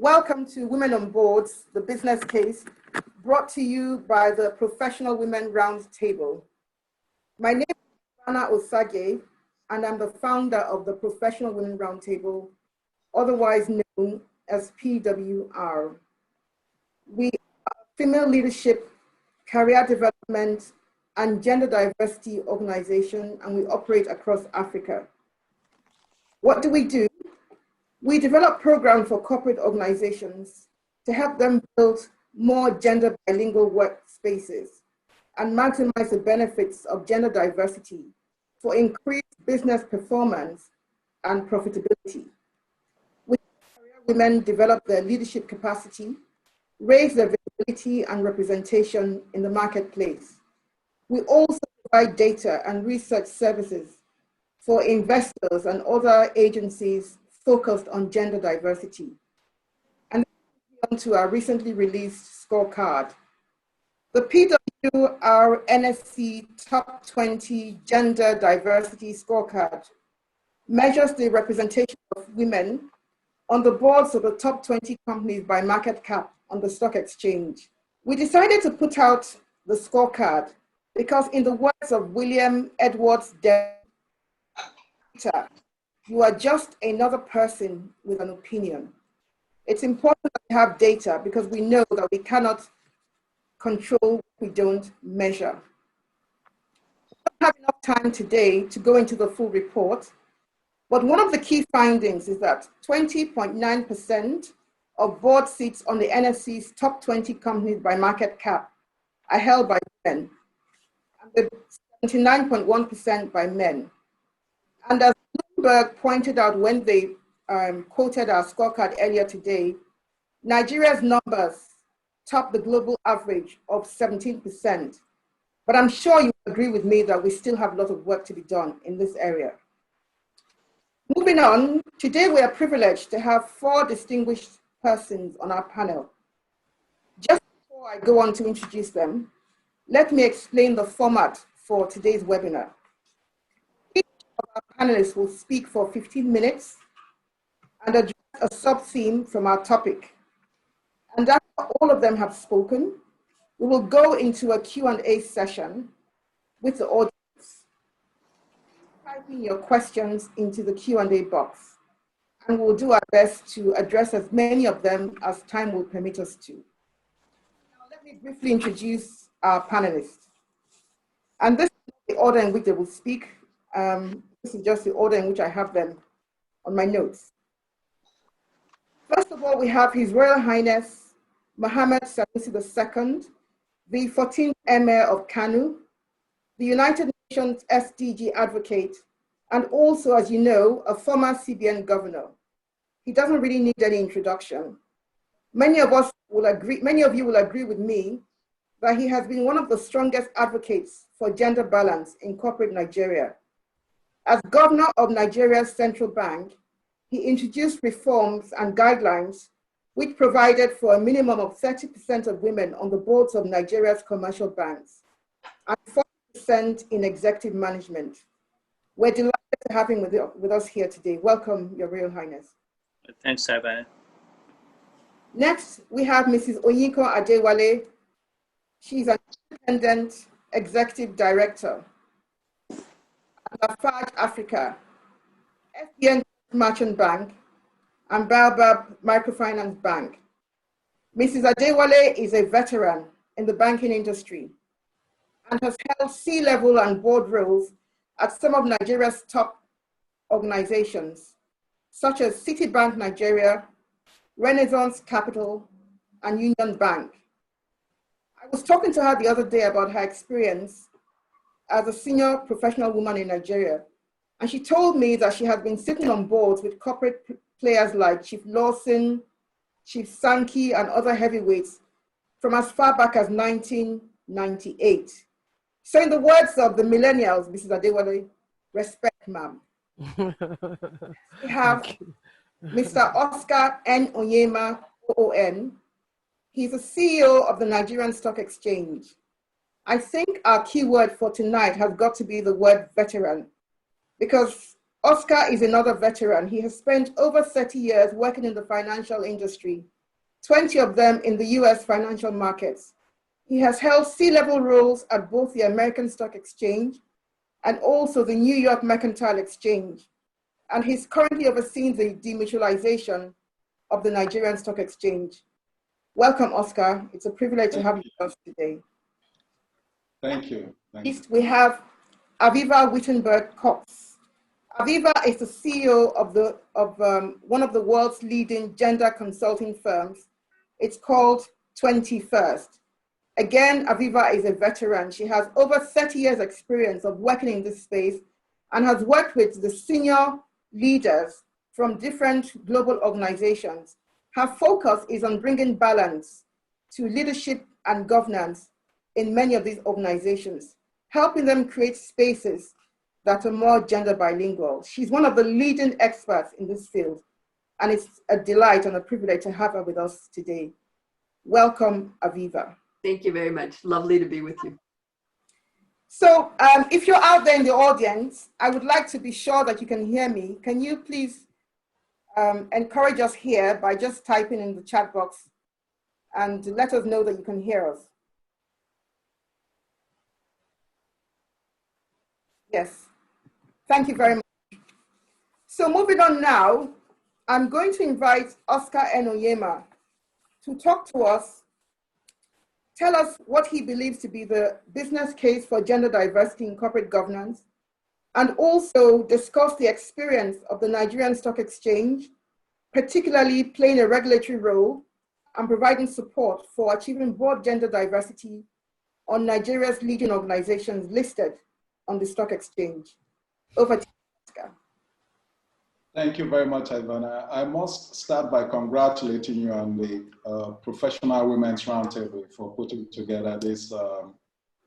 Welcome to Women on Boards, the business case, brought to you by the Professional Women Roundtable. My name is Anna Osage, and I'm the founder of the Professional Women Roundtable, otherwise known as PWR. We are a female leadership, career development, and gender diversity organization, and we operate across Africa. What do? We develop programs for corporate organizations to help them build more gender bilingual workspaces and maximize the benefits of gender diversity for increased business performance and profitability. We help women develop their leadership capacity, raise their visibility and representation in the marketplace. We also provide data and research services for investors and other agencies focused on gender diversity. And on to our recently released scorecard. The PWR NSE Top 20 Gender Diversity Scorecard measures the representation of women on the boards of the top 20 companies by market cap on the stock exchange. We decided to put out the scorecard because, in the words of William Edwards Dare, you are just another person with an opinion. It's important that we have data because we know that we cannot control what we don't measure. We don't have enough time today to go into the full report, but one of the key findings is that 20.9% of board seats on the NSE's top 20 companies by market cap are held by women, and 79.1% by men. And as Bloomberg pointed out when they quoted our scorecard earlier today, Nigeria's numbers top the global average of 17%. But I'm sure you agree with me that we still have a lot of work to be done in this area. Moving on, today we are privileged to have 4 distinguished persons on our panel. Just before I go on to introduce them, let me explain the format for today's webinar. Our panelists will speak for 15 minutes and address a sub-theme from our topic. And after all of them have spoken, we will go into a Q&A session with the audience. Type in your questions into the Q&A box, and we'll do our best to address as many of them as time will permit us to. Now, let me briefly introduce our panelists. And this is the order in which they will speak. This is just the order in which I have them on my notes. First of all, we have His Royal Highness Mohammed Sanusi II, the 14th Emir of Kano, the United Nations SDG advocate, and also, as you know, a former CBN governor. He doesn't really need any introduction. Many of you will agree with me that he has been one of the strongest advocates for gender balance in corporate Nigeria. As governor of Nigeria's central bank, he introduced reforms and guidelines which provided for a minimum of 30% of women on the boards of Nigeria's commercial banks and 40% in executive management. We're delighted to have him with us here today. Welcome, Your Royal Highness. Thanks, Sabah. Next, we have Mrs. Oyinko Adewale. She's an independent executive director. Lafarge Africa, FBN Merchant Bank, and Baobab Microfinance Bank. Mrs. Adewale is a veteran in the banking industry and has held C-level and board roles at some of Nigeria's top organizations, such as Citibank Nigeria, Renaissance Capital, and Union Bank. I was talking to her the other day about her experience as a senior professional woman in Nigeria. And she told me that she has been sitting on boards with corporate players like Chief Lawson, Chief Sankey, and other heavyweights from as far back as 1998. So in the words of the millennials, Mrs. Adewale, respect, ma'am. We have Mr. Oscar N. Onyema, OON. He's the CEO of the Nigerian Stock Exchange. I think our keyword for tonight has got to be the word veteran, because Oscar is another veteran. He has spent over 30 years working in the financial industry, 20 of them in the US financial markets. He has held C-level roles at both the American Stock Exchange and also the New York Mercantile Exchange. And he's currently overseeing the demutualization of the Nigerian Stock Exchange. Welcome, Oscar. It's a privilege to have you with us today. Thank you. Next, we have Aviva Wittenberg-Cox. Aviva is the CEO of one of the world's leading gender consulting firms. It's called 21st. Again, Aviva is a veteran. She has over 30 years experience of working in this space and has worked with the senior leaders from different global organizations. Her focus is on bringing balance to leadership and governance in many of these organizations, helping them create spaces that are more gender bilingual. She's one of the leading experts in this field, and it's a delight and a privilege to have her with us today. Welcome, Aviva. Thank you very much. Lovely to be with you. So if you're out there in the audience, I would like to be sure that you can hear me. Can you please encourage us here by just typing in the chat box and let us know that you can hear us? Yes, thank you very much. So moving on now, I'm going to invite Oscar Enoyema to talk to us, tell us what he believes to be the business case for gender diversity in corporate governance, and also discuss the experience of the Nigerian Stock Exchange, particularly playing a regulatory role and providing support for achieving broad gender diversity on Nigeria's leading organizations listed on the stock exchange. Over to you, Oscar. Thank you very much, Ivana. I must start by congratulating you on the Professional Women's Roundtable for putting together this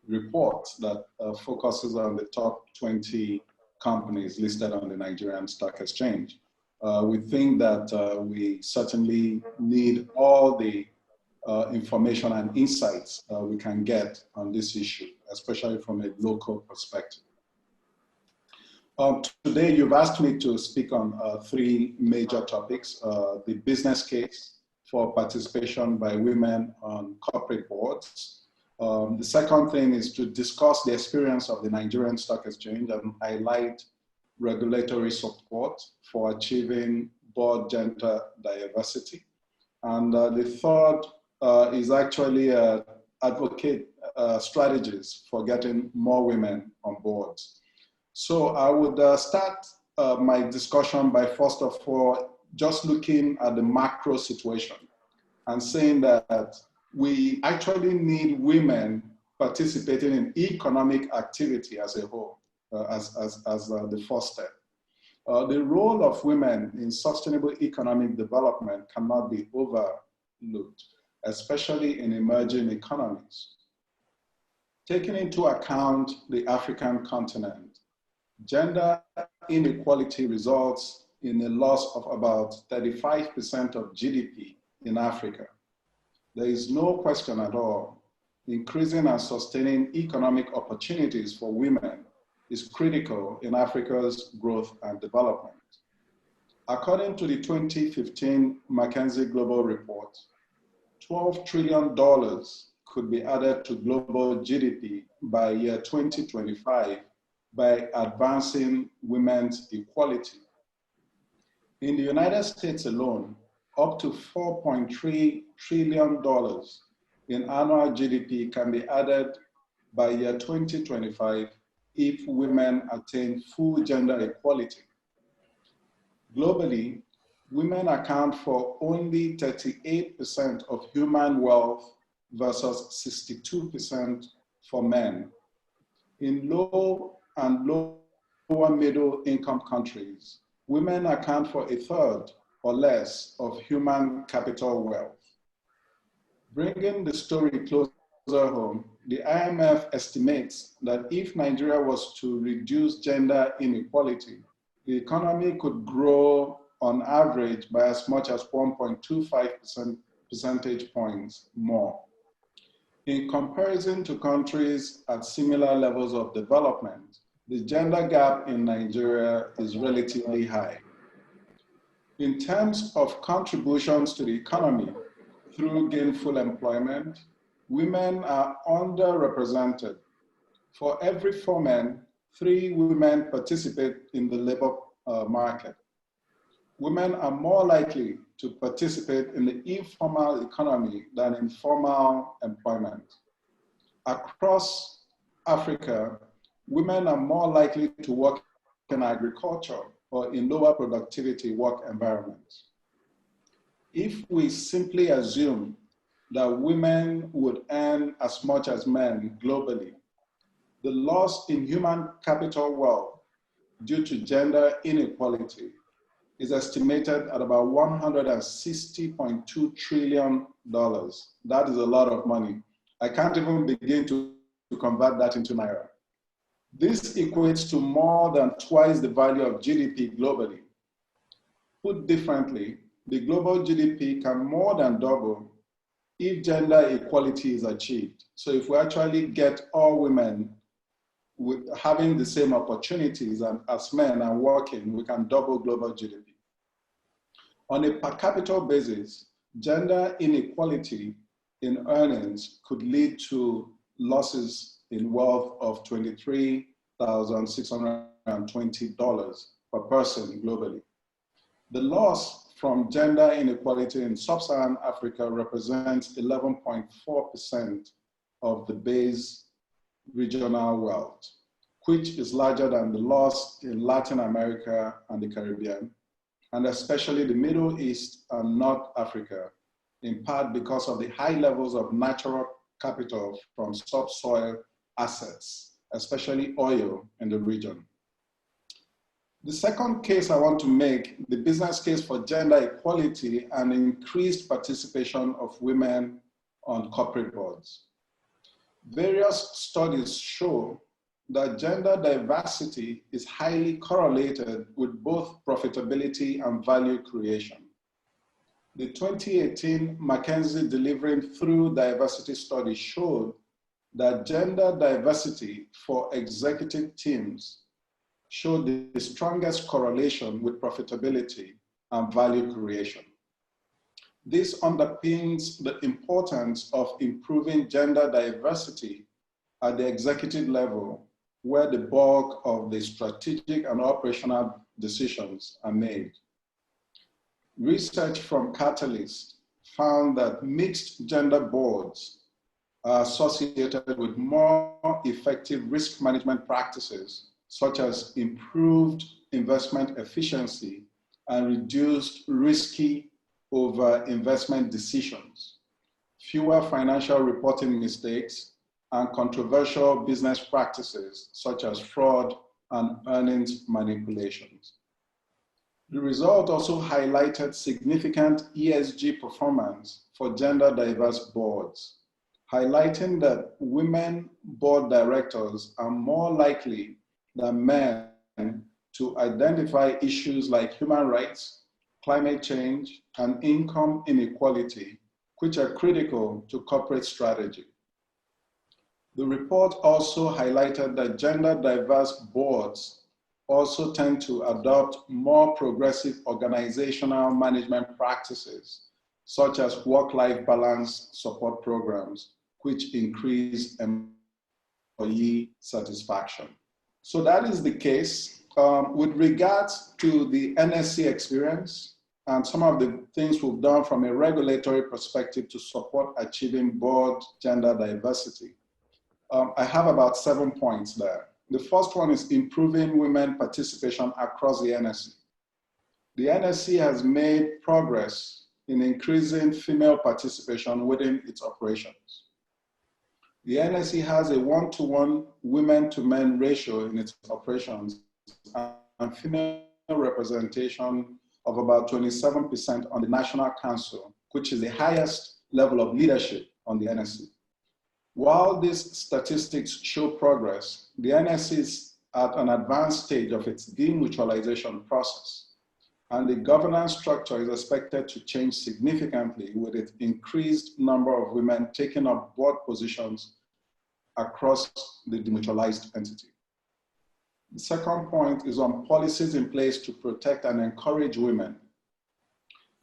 report that focuses on the top 20 companies listed on the Nigerian Stock Exchange. We think that we certainly need all the information and insights we can get on this issue, especially from a local perspective. Today, you've asked me to speak on three major topics. The business case for participation by women on corporate boards. The second thing is to discuss the experience of the Nigerian Stock Exchange and highlight regulatory support for achieving board gender diversity. And the third is actually advocate strategies for getting more women on boards. So I would start my discussion by first of all, just looking at the macro situation and saying that we actually need women participating in economic activity as a whole, as the first step. The role of women in sustainable economic development cannot be overlooked, especially in emerging economies. Taking into account the African continent, gender inequality results in a loss of about 35% of GDP in Africa. There is no question at all, increasing and sustaining economic opportunities for women is critical in Africa's growth and development. According to the 2015 McKinsey Global Report, $12 trillion could be added to global GDP by year 2025 by advancing women's equality. In the United States alone, up to $4.3 trillion in annual GDP can be added by year 2025 if women attain full gender equality. Globally, women account for only 38% of human wealth versus 62% for men. In low and lower middle income countries, women account for a third or less of human capital wealth. Bringing the story closer home, the IMF estimates that if Nigeria was to reduce gender inequality, the economy could grow on average by as much as 1.25 percentage points more. In comparison to countries at similar levels of development, the gender gap in Nigeria is relatively high. In terms of contributions to the economy through gainful employment, women are underrepresented. For every 4 men, 3 women participate in the labor market. Women are more likely to participate in the informal economy than in formal employment. Across Africa, women are more likely to work in agriculture or in lower productivity work environments. If we simply assume that women would earn as much as men globally, the loss in human capital wealth due to gender inequality is estimated at about $160.2 trillion. That is a lot of money. I can't even begin to convert that into Naira. This equates to more than twice the value of GDP globally. Put differently, the global GDP can more than double if gender equality is achieved. So if we actually get all women with having the same opportunities as men and working, we can double global GDP. On a per capita basis, gender inequality in earnings could lead to losses in wealth of $23,620 per person globally. The loss from gender inequality in sub-Saharan Africa represents 11.4% of the base regional wealth, which is larger than the loss in Latin America and the Caribbean, and especially the Middle East and North Africa, in part because of the high levels of natural capital from subsoil assets, especially oil in the region. The second case I want to make, the business case for gender equality and increased participation of women on corporate boards. Various studies show that gender diversity is highly correlated with both profitability and value creation. The 2018 McKinsey Delivering Through Diversity study showed that gender diversity for executive teams showed the strongest correlation with profitability and value creation. This underpins the importance of improving gender diversity at the executive level, where the bulk of the strategic and operational decisions are made. Research from Catalyst found that mixed gender boards are associated with more effective risk management practices, such as improved investment efficiency and reduced risky over-investment decisions, fewer financial reporting mistakes, and controversial business practices such as fraud and earnings manipulations. The result also highlighted significant ESG performance for gender diverse boards, highlighting that women board directors are more likely than men to identify issues like human rights, climate change, and income inequality, which are critical to corporate strategy. The report also highlighted that gender diverse boards also tend to adopt more progressive organizational management practices, such as work-life balance support programs, which increase employee satisfaction. So that is the case. With regards to the NSE experience and some of the things we've done from a regulatory perspective to support achieving board gender diversity, I have about 7 points there. The first one is improving women participation across the NSE. The NSE has made progress in increasing female participation within its operations. The NSE has a 1-to-1 women-to-men ratio in its operations and female representation of about 27% on the National Council, which is the highest level of leadership on the NSE. While these statistics show progress, the NSE is at an advanced stage of its demutualization process, and the governance structure is expected to change significantly with its increased number of women taking up board positions across the demutualized entity. The second point is on policies in place to protect and encourage women.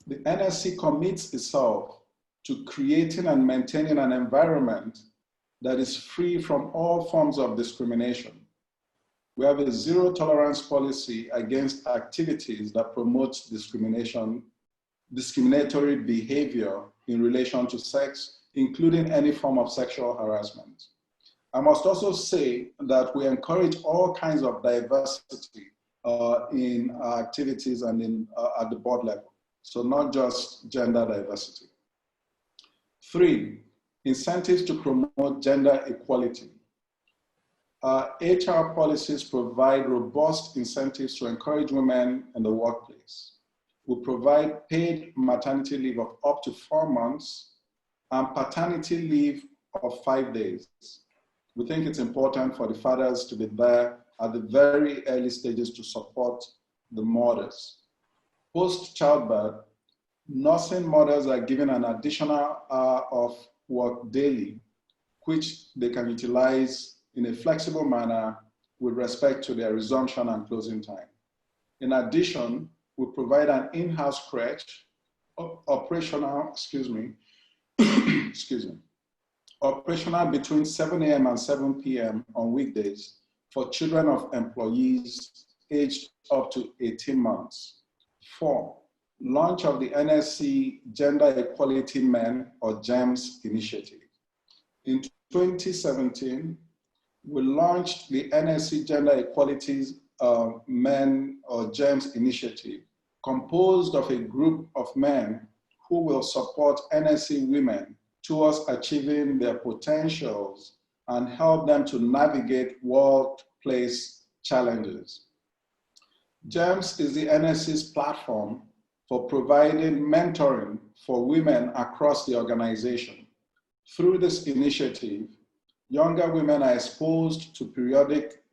The NSE commits itself to creating and maintaining an environment that is free from all forms of discrimination. We have a zero tolerance policy against activities that promote discriminatory behavior in relation to sex, including any form of sexual harassment. I must also say that we encourage all kinds of diversity in our activities and at the board level. So not just gender diversity. 3, incentives to promote gender equality. HR policies provide robust incentives to encourage women in the workplace. We provide paid maternity leave of up to 4 months and paternity leave of 5 days. We think it's important for the fathers to be there at the very early stages to support the mothers. Post-childbirth, nursing mothers are given an additional hour of work daily, which they can utilize in a flexible manner with respect to their resumption and closing time. In addition, we provide an in-house crèche, operational between 7 a.m. and 7 p.m. on weekdays for children of employees aged up to 18 months. 4, launch of the NSE Gender Equality Men or GEMS initiative. In 2017, we launched the NSE Gender Equality Men or GEMS initiative, composed of a group of men who will support NSE women towards achieving their potentials and help them to navigate workplace challenges. GEMS is the NSE's platform for providing mentoring for women across the organization. Through this initiative, younger women are exposed to periodic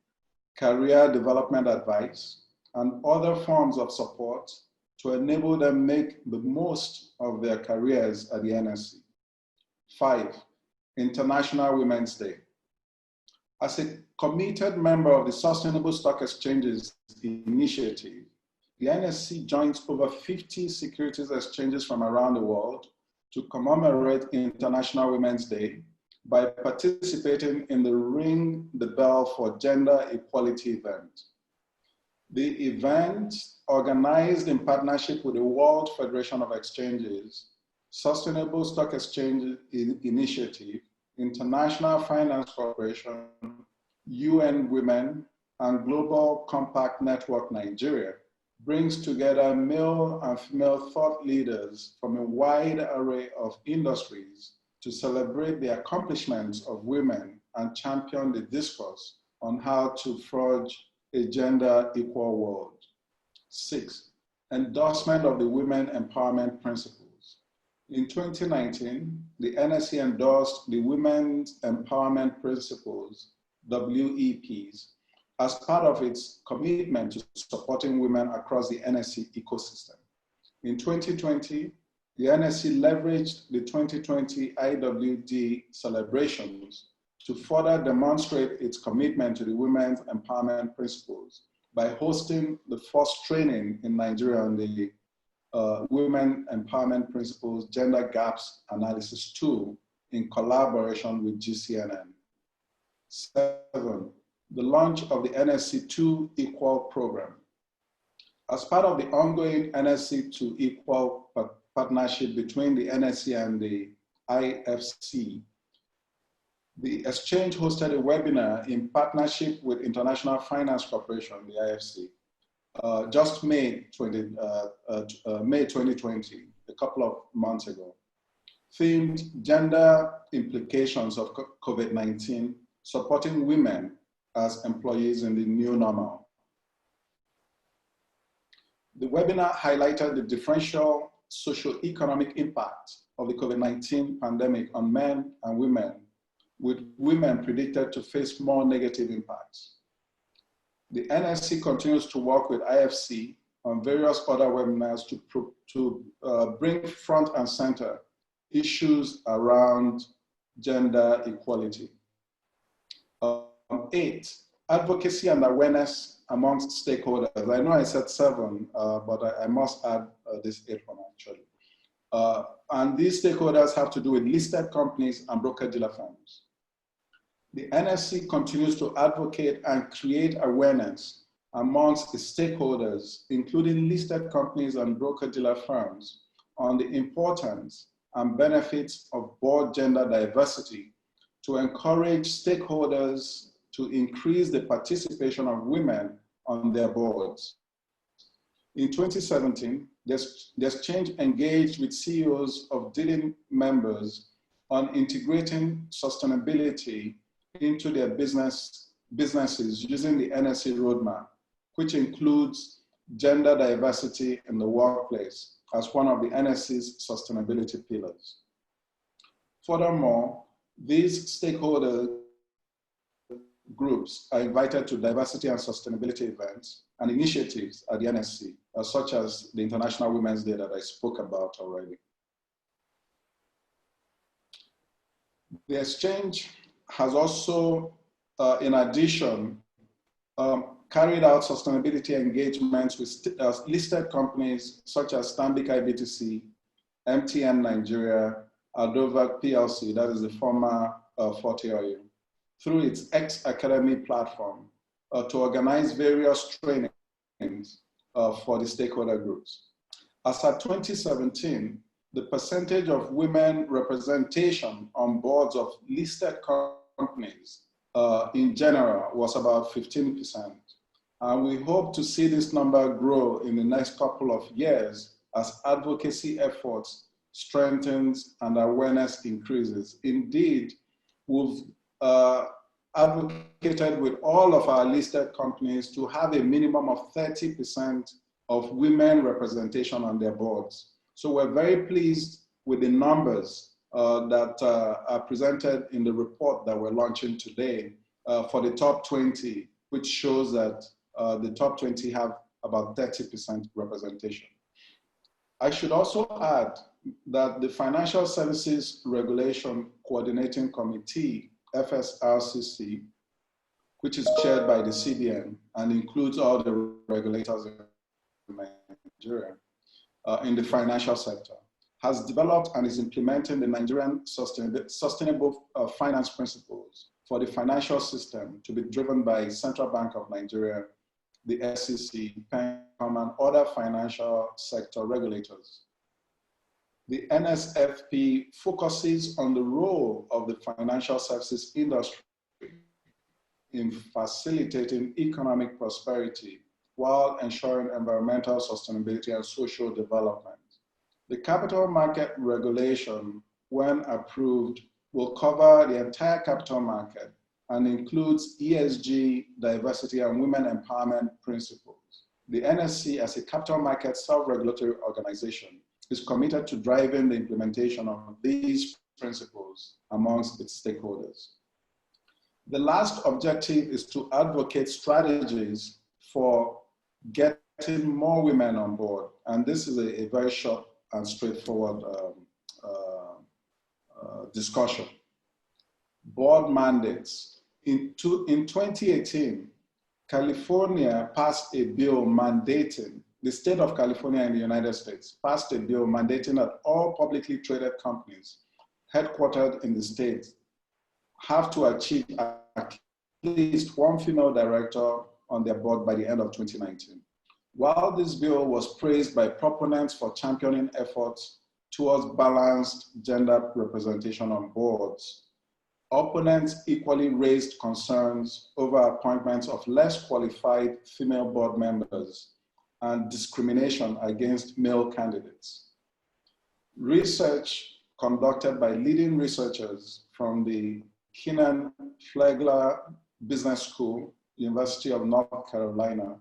career development advice and other forms of support to enable them make the most of their careers at the NSE. 5, International Women's Day. As a committed member of the Sustainable Stock Exchanges initiative, the NSE joins over 50 securities exchanges from around the world to commemorate International Women's Day by participating in the Ring the Bell for Gender Equality event. The event, organized in partnership with the World Federation of Exchanges, Sustainable Stock Exchange Initiative, International Finance Corporation, UN Women, and Global Compact Network Nigeria, brings together male and female thought leaders from a wide array of industries to celebrate the accomplishments of women and champion the discourse on how to forge a gender equal world. 6, endorsement of the Women Empowerment Principles. In 2019, the NSE endorsed the Women's Empowerment Principles, WEPs, as part of its commitment to supporting women across the NSE ecosystem. In 2020, the NSE leveraged the 2020 IWD celebrations to further demonstrate its commitment to the Women's Empowerment Principles by hosting the first training in Nigeria on the Women Empowerment Principles Gender Gaps Analysis Tool in collaboration with GCNN. 7, the launch of the NSE 2 Equal program. As part of the ongoing NSE 2 Equal partnership between the NSE and the IFC, the exchange hosted a webinar in partnership with International Finance Corporation, the IFC, just May 2020, a couple of months ago, themed Gender Implications of COVID-19, Supporting Women as Employees in the New Normal. The webinar highlighted the differential socio-economic impact of the COVID-19 pandemic on men and women, with women predicted to face more negative impacts. The NSE continues to work with IFC on various other webinars to bring front and center issues around gender equality. 8, advocacy and awareness amongst stakeholders. I know I said 7, but I must add this 8th one actually. And these stakeholders have to do with listed companies and broker-dealer firms. The NSE continues to advocate and create awareness amongst the stakeholders, including listed companies and broker-dealer firms, on the importance and benefits of board gender diversity to encourage stakeholders to increase the participation of women on their boards. In 2017, the exchange engaged with CEOs of dealing members on integrating sustainability into their businesses using the NSE roadmap, which includes gender diversity in the workplace as one of the NSE's sustainability pillars. Furthermore, these stakeholder groups are invited to diversity and sustainability events and initiatives at the NSE, such as the International Women's Day that I spoke about already. The exchange has also, in addition, carried out sustainability engagements with listed companies such as Stanbic IBTC, MTN Nigeria, Aldova PLC, that is the former Forte Oil, through its X-Academy platform to organize various trainings for the stakeholder groups. As at 2017, the percentage of women representation on boards of listed companies in general was about 15%. And we hope to see this number grow in the next couple of years as advocacy efforts strengthens and awareness increases. Indeed, we've advocated with all of our listed companies to have a minimum of 30% of women representation on their boards. So we're very pleased with the numbers that are presented in the report that we're launching today for the top 20, which shows that the top 20 have about 30% representation. I should also add that the Financial Services Regulation Coordinating Committee, FSRCC, which is chaired by the CBN and includes all the regulators in Nigeria in the financial sector, has developed and is implementing the Nigerian Sustainable Finance Principles for the financial system to be driven by Central Bank of Nigeria, the SEC, PENCOM, and other financial sector regulators. The NSFP focuses on the role of the financial services industry in facilitating economic prosperity while ensuring environmental sustainability and social development. The capital market regulation, when approved, will cover the entire capital market and includes ESG, diversity, and women empowerment principles. The NSE, as a capital market self-regulatory organization, is committed to driving the implementation of these principles amongst its stakeholders. The last objective is to advocate strategies for getting more women on board. And this is a very short and straightforward discussion. Board mandates. In 2018, California passed a bill mandating, the state of California in the United States passed a bill mandating that all publicly traded companies headquartered in the state have to achieve at least one female director on their board by the end of 2019. While this bill was praised by proponents for championing efforts towards balanced gender representation on boards, opponents equally raised concerns over appointments of less qualified female board members and discrimination against male candidates. Research conducted by leading researchers from the Kenan Flagler Business School, University of North Carolina,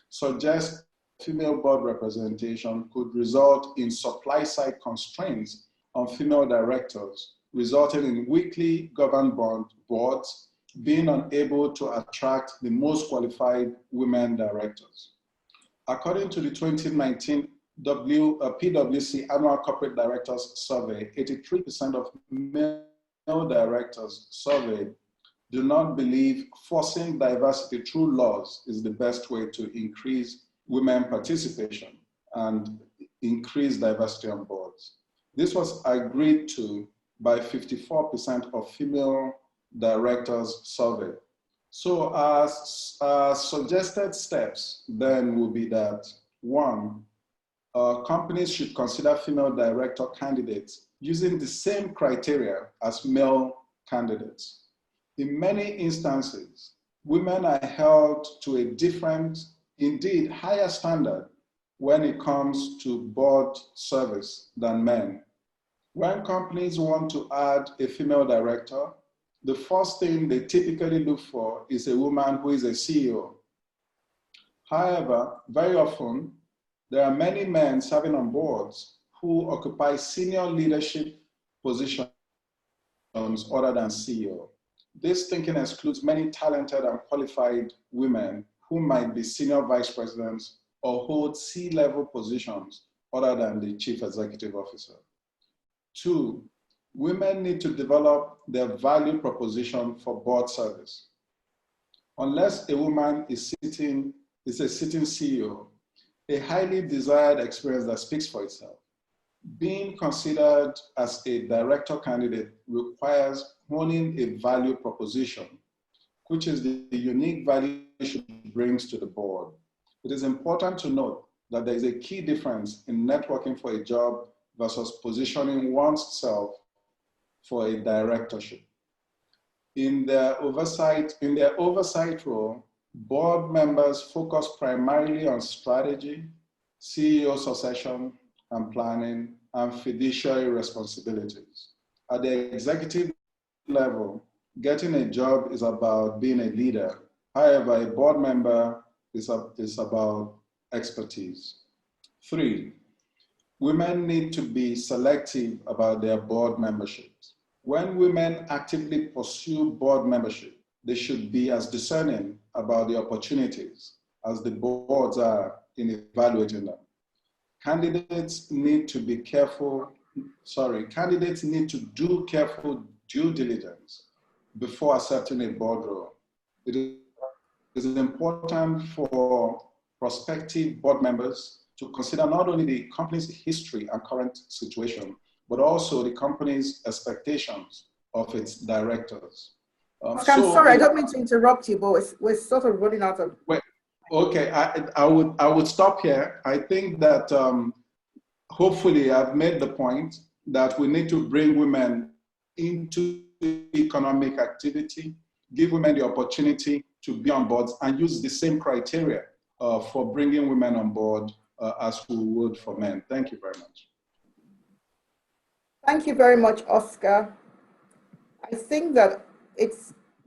suggests female board representation could result in supply-side constraints on female directors, resulting in weakly governed boards being unable to attract the most qualified women directors. According to the 2019 PwC Annual Corporate Directors Survey, 83% of male directors surveyed do not believe forcing diversity through laws is the best way to increase women participation and increase diversity on boards. This was agreed to by 54% of female directors surveyed. So our suggested steps then will be that, one, companies should consider female director candidates using the same criteria as male candidates. In many instances, women are held to a different, indeed higher standard when it comes to board service than men. When companies want to add a female director, the first thing they typically look for is a woman who is a CEO. However, very often, there are many men serving on boards who occupy senior leadership positions other than CEO. This thinking excludes many talented and qualified women who might be senior vice presidents or hold C-level positions other than the chief executive officer. Two, women need to develop their value proposition for board service. Unless a woman is a sitting CEO, a highly desired experience that speaks for itself. Being considered as a director candidate requires honing a value proposition, which is the unique value she brings to the board. It is important to note that there is a key difference in networking for a job versus positioning oneself for a directorship. In their oversight role, board members focus primarily on strategy, CEO succession and planning, and fiduciary responsibilities. At the executive level, getting a job is about being a leader. However, a board member is about expertise. Three, women need to be selective about their board memberships. When women actively pursue board membership, they should be as discerning about the opportunities as the boards are in evaluating them. Candidates need to do careful due diligence before accepting a board role. It is important for prospective board members to consider not only the company's history and current situation, but also the company's expectations of its directors. I'm sorry, I don't mean to interrupt you, but we're sort of running out of. Wait, okay, I would stop here. I think that hopefully I've made the point that we need to bring women into economic activity, give women the opportunity to be on boards, and use the same criteria for bringing women on board as we would for men. Thank you very much. Thank you very much, Oscar. I think that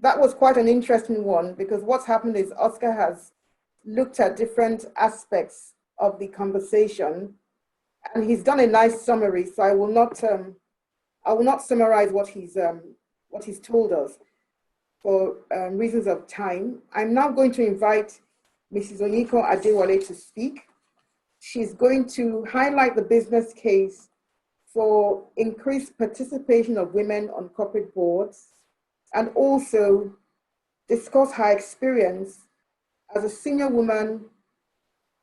that was quite an interesting one, because what's happened is Oscar has looked at different aspects of the conversation, and he's done a nice summary. So I will not summarize what he's told us for reasons of time. I'm now going to invite Mrs. Onyeko Adewale to speak. She's going to highlight the business case for increased participation of women on corporate boards, and also discuss her experience as a senior woman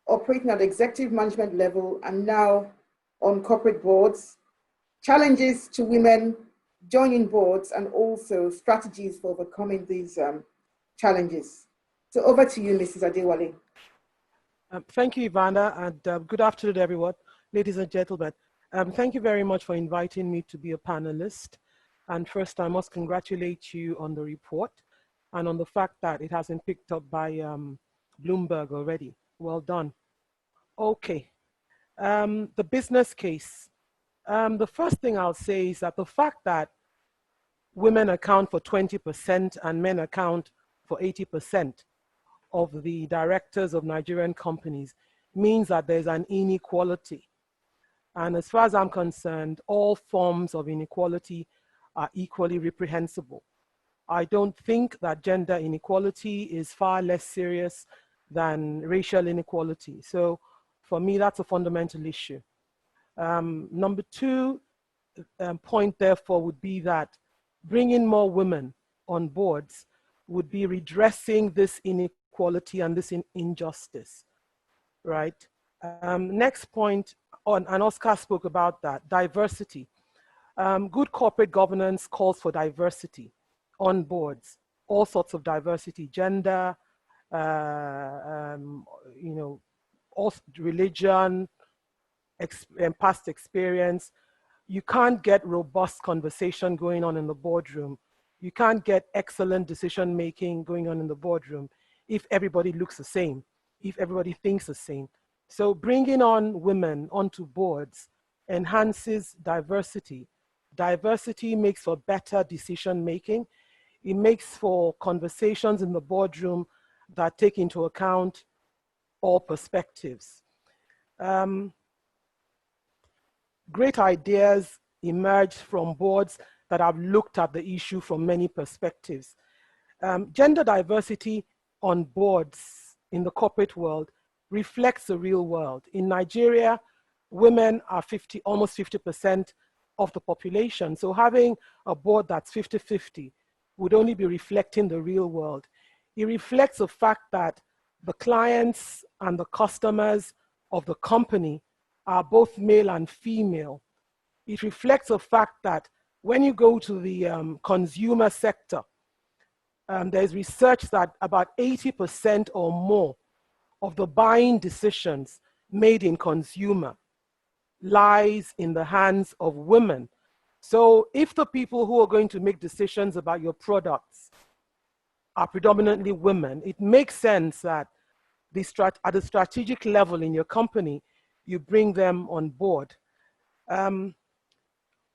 operating at executive management level and now on corporate boards, challenges to women joining boards, and also strategies for overcoming these challenges. So over to you, Mrs. Adewale. Thank you, Ivana, and good afternoon, everyone, ladies and gentlemen. Thank you very much for inviting me to be a panelist. And first, I must congratulate you on the report and on the fact that it has been picked up by Bloomberg already. Well done. Okay, the business case. The first thing I'll say is that the fact that women account for 20% and men account for 80% of the directors of Nigerian companies means that there's an inequality. And as far as I'm concerned, all forms of inequality are equally reprehensible. I don't think that gender inequality is far less serious than racial inequality. So for me, that's a fundamental issue. Number two point, therefore, would be that bringing more women on boards would be redressing this inequality and this injustice, right? Next point, and Oscar spoke about that, diversity. Good corporate governance calls for diversity on boards, all sorts of diversity, gender, religion, past experience. You can't get robust conversation going on in the boardroom. You can't get excellent decision making going on in the boardroom if everybody looks the same, if everybody thinks the same. So bringing on women onto boards enhances diversity. Diversity makes for better decision making. It makes for conversations in the boardroom that take into account all perspectives. Great ideas emerge from boards that have looked at the issue from many perspectives. Gender diversity on boards in the corporate world reflects the real world. In Nigeria, women are almost 50% of the population. So having a board that's 50-50 would only be reflecting the real world. It reflects the fact that the clients and the customers of the company are both male and female. It reflects the fact that when you go to the consumer sector, there's research that about 80% or more of the buying decisions made in consumer lies in the hands of women. So if the people who are going to make decisions about your products are predominantly women, it makes sense that at the strategic level in your company, you bring them on board.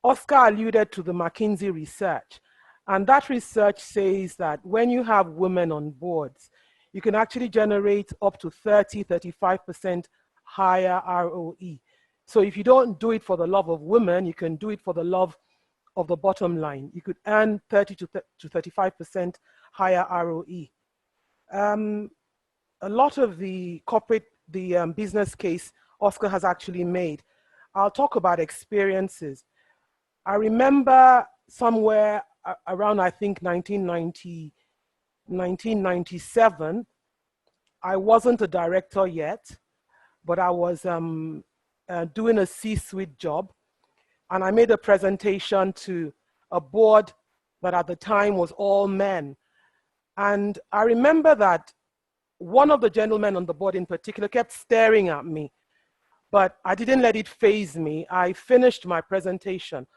Oscar alluded to the McKinsey research, and that research says that when you have women on boards, you can actually generate up to 35% higher ROE. So if you don't do it for the love of women, you can do it for the love of the bottom line. You could earn 30 to 35% higher ROE. A lot of the business case Oscar has actually made. I'll talk about experiences. I remember somewhere around, I think, 1997, I wasn't a director yet, but I was doing a C-suite job. And I made a presentation to a board that at the time was all men. And I remember that one of the gentlemen on the board in particular kept staring at me, but I didn't let it faze me. I finished my presentation.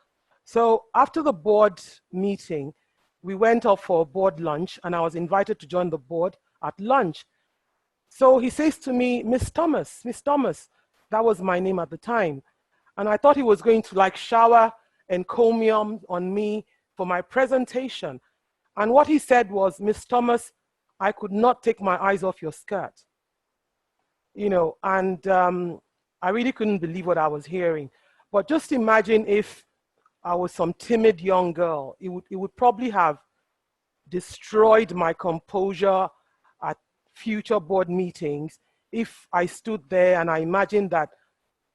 So after the board meeting, we went off for a board lunch, and I was invited to join the board at lunch. So he says to me, Miss Thomas, that was my name at the time. And I thought he was going to like shower encomium on me for my presentation. And what he said was, Miss Thomas, I could not take my eyes off your skirt. You know, and I really couldn't believe what I was hearing. But just imagine if I was some timid young girl, it would probably have destroyed my composure at future board meetings if I stood there and I imagined that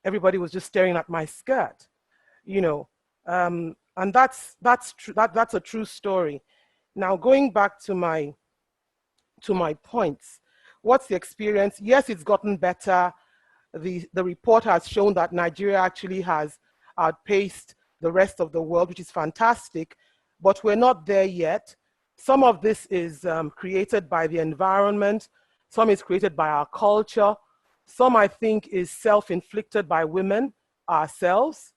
everybody was just staring at my skirt, you know, and that's a true story. Now, going back to my points, what's the experience? Yes, it's gotten better. The report has shown that Nigeria actually has outpaced the rest of the world, which is fantastic, but we're not there yet. Some of this is created by the environment. Some is created by our culture. Some, I think, is self-inflicted by women ourselves.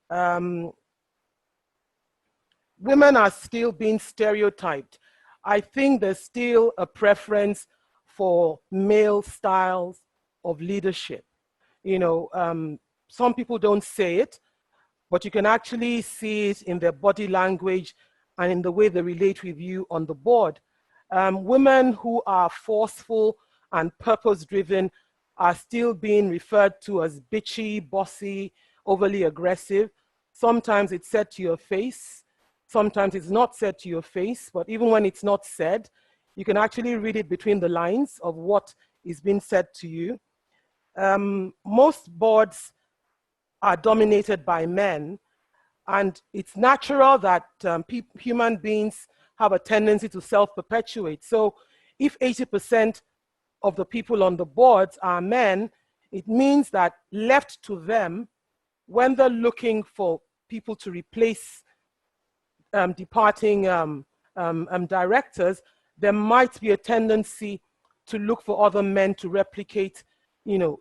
Women are still being stereotyped. I think there's still a preference for male styles of leadership. You know, some people don't say it, but you can actually see it in their body language and in the way they relate with you on the board. Women who are forceful and purpose-driven are still being referred to as bitchy, bossy, overly aggressive. Sometimes it's said to your face. Sometimes it's not said to your face, but even when it's not said, you can actually read it between the lines of what is being said to you. Most boards are dominated by men, and it's natural that human beings have a tendency to self-perpetuate. So if 80% of the people on the boards are men, it means that left to them, when they're looking for people to replace departing directors, there might be a tendency to look for other men to replicate, to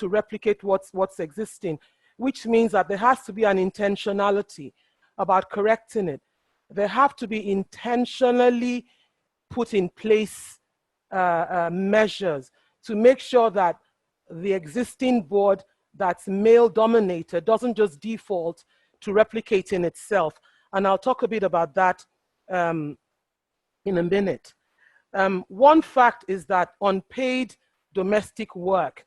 replicate what's existing, which means that there has to be an intentionality about correcting it. There have to be intentionally put in place measures to make sure that the existing board that's male dominated doesn't just default to replicating itself. And I'll talk a bit about that in a minute. One fact is that unpaid domestic work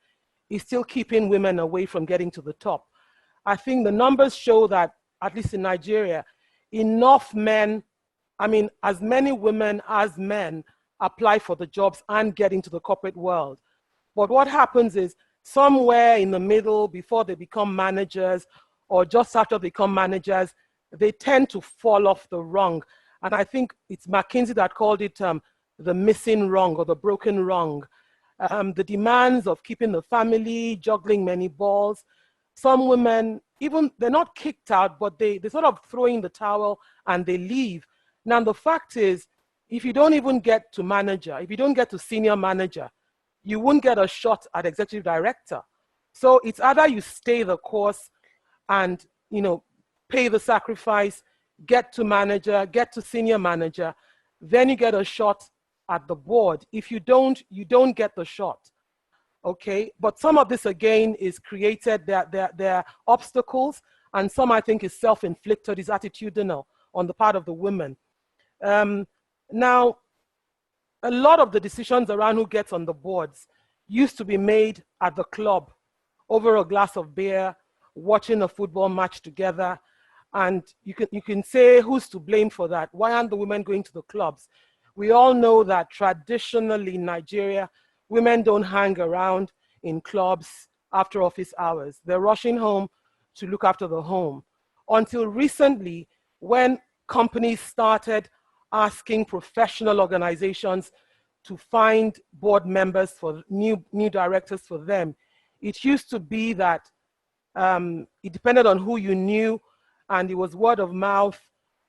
is still keeping women away from getting to the top. I think the numbers show that, at least in Nigeria, enough men, I mean, as many women as men apply for the jobs and get into the corporate world. But what happens is somewhere in the middle, before they become managers or just after they become managers, they tend to fall off the rung. And I think it's McKinsey that called it the missing rung or the broken rung. The demands of keeping the family, juggling many balls. Some women, even they're not kicked out, but they sort of throw in the towel and they leave. Now, the fact is, if you don't even get to manager, if you don't get to senior manager, you won't get a shot at executive director. So it's either you stay the course and, pay the sacrifice, get to manager, get to senior manager, then you get a shot at the board. If you don't, you don't get the shot. Okay, but some of this again is created, there are obstacles, and some I think is self-inflicted, is attitudinal on the part of the women. Now, a lot of the decisions around who gets on the boards used to be made at the club, over a glass of beer, watching a football match together, and you can say who's to blame for that. Why aren't the women going to the clubs? We all know that traditionally in Nigeria, women don't hang around in clubs after office hours. They're rushing home to look after the home. Until recently, when companies started asking professional organizations to find board members for new directors for them, it used to be that it depended on who you knew, and it was word of mouth.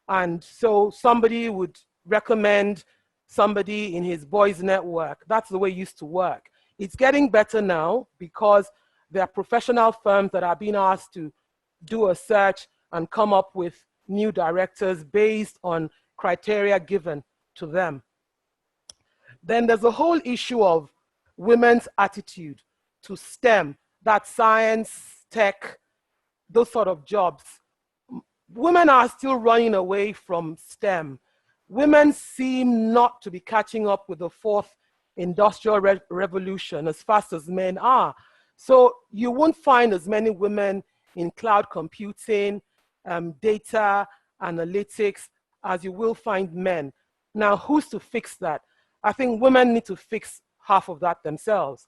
And so somebody would recommend somebody in his boys' network. That's the way it used to work. It's getting better now because there are professional firms that are being asked to do a search and come up with new directors based on criteria given to them. Then there's a whole issue of women's attitude to STEM, that's science, tech, those sort of jobs. Women are still running away from STEM. Women seem not to be catching up with the fourth industrial revolution as fast as men are. So you won't find as many women in cloud computing, data, analytics, as you will find men. Now, who's to fix that? I think women need to fix half of that themselves.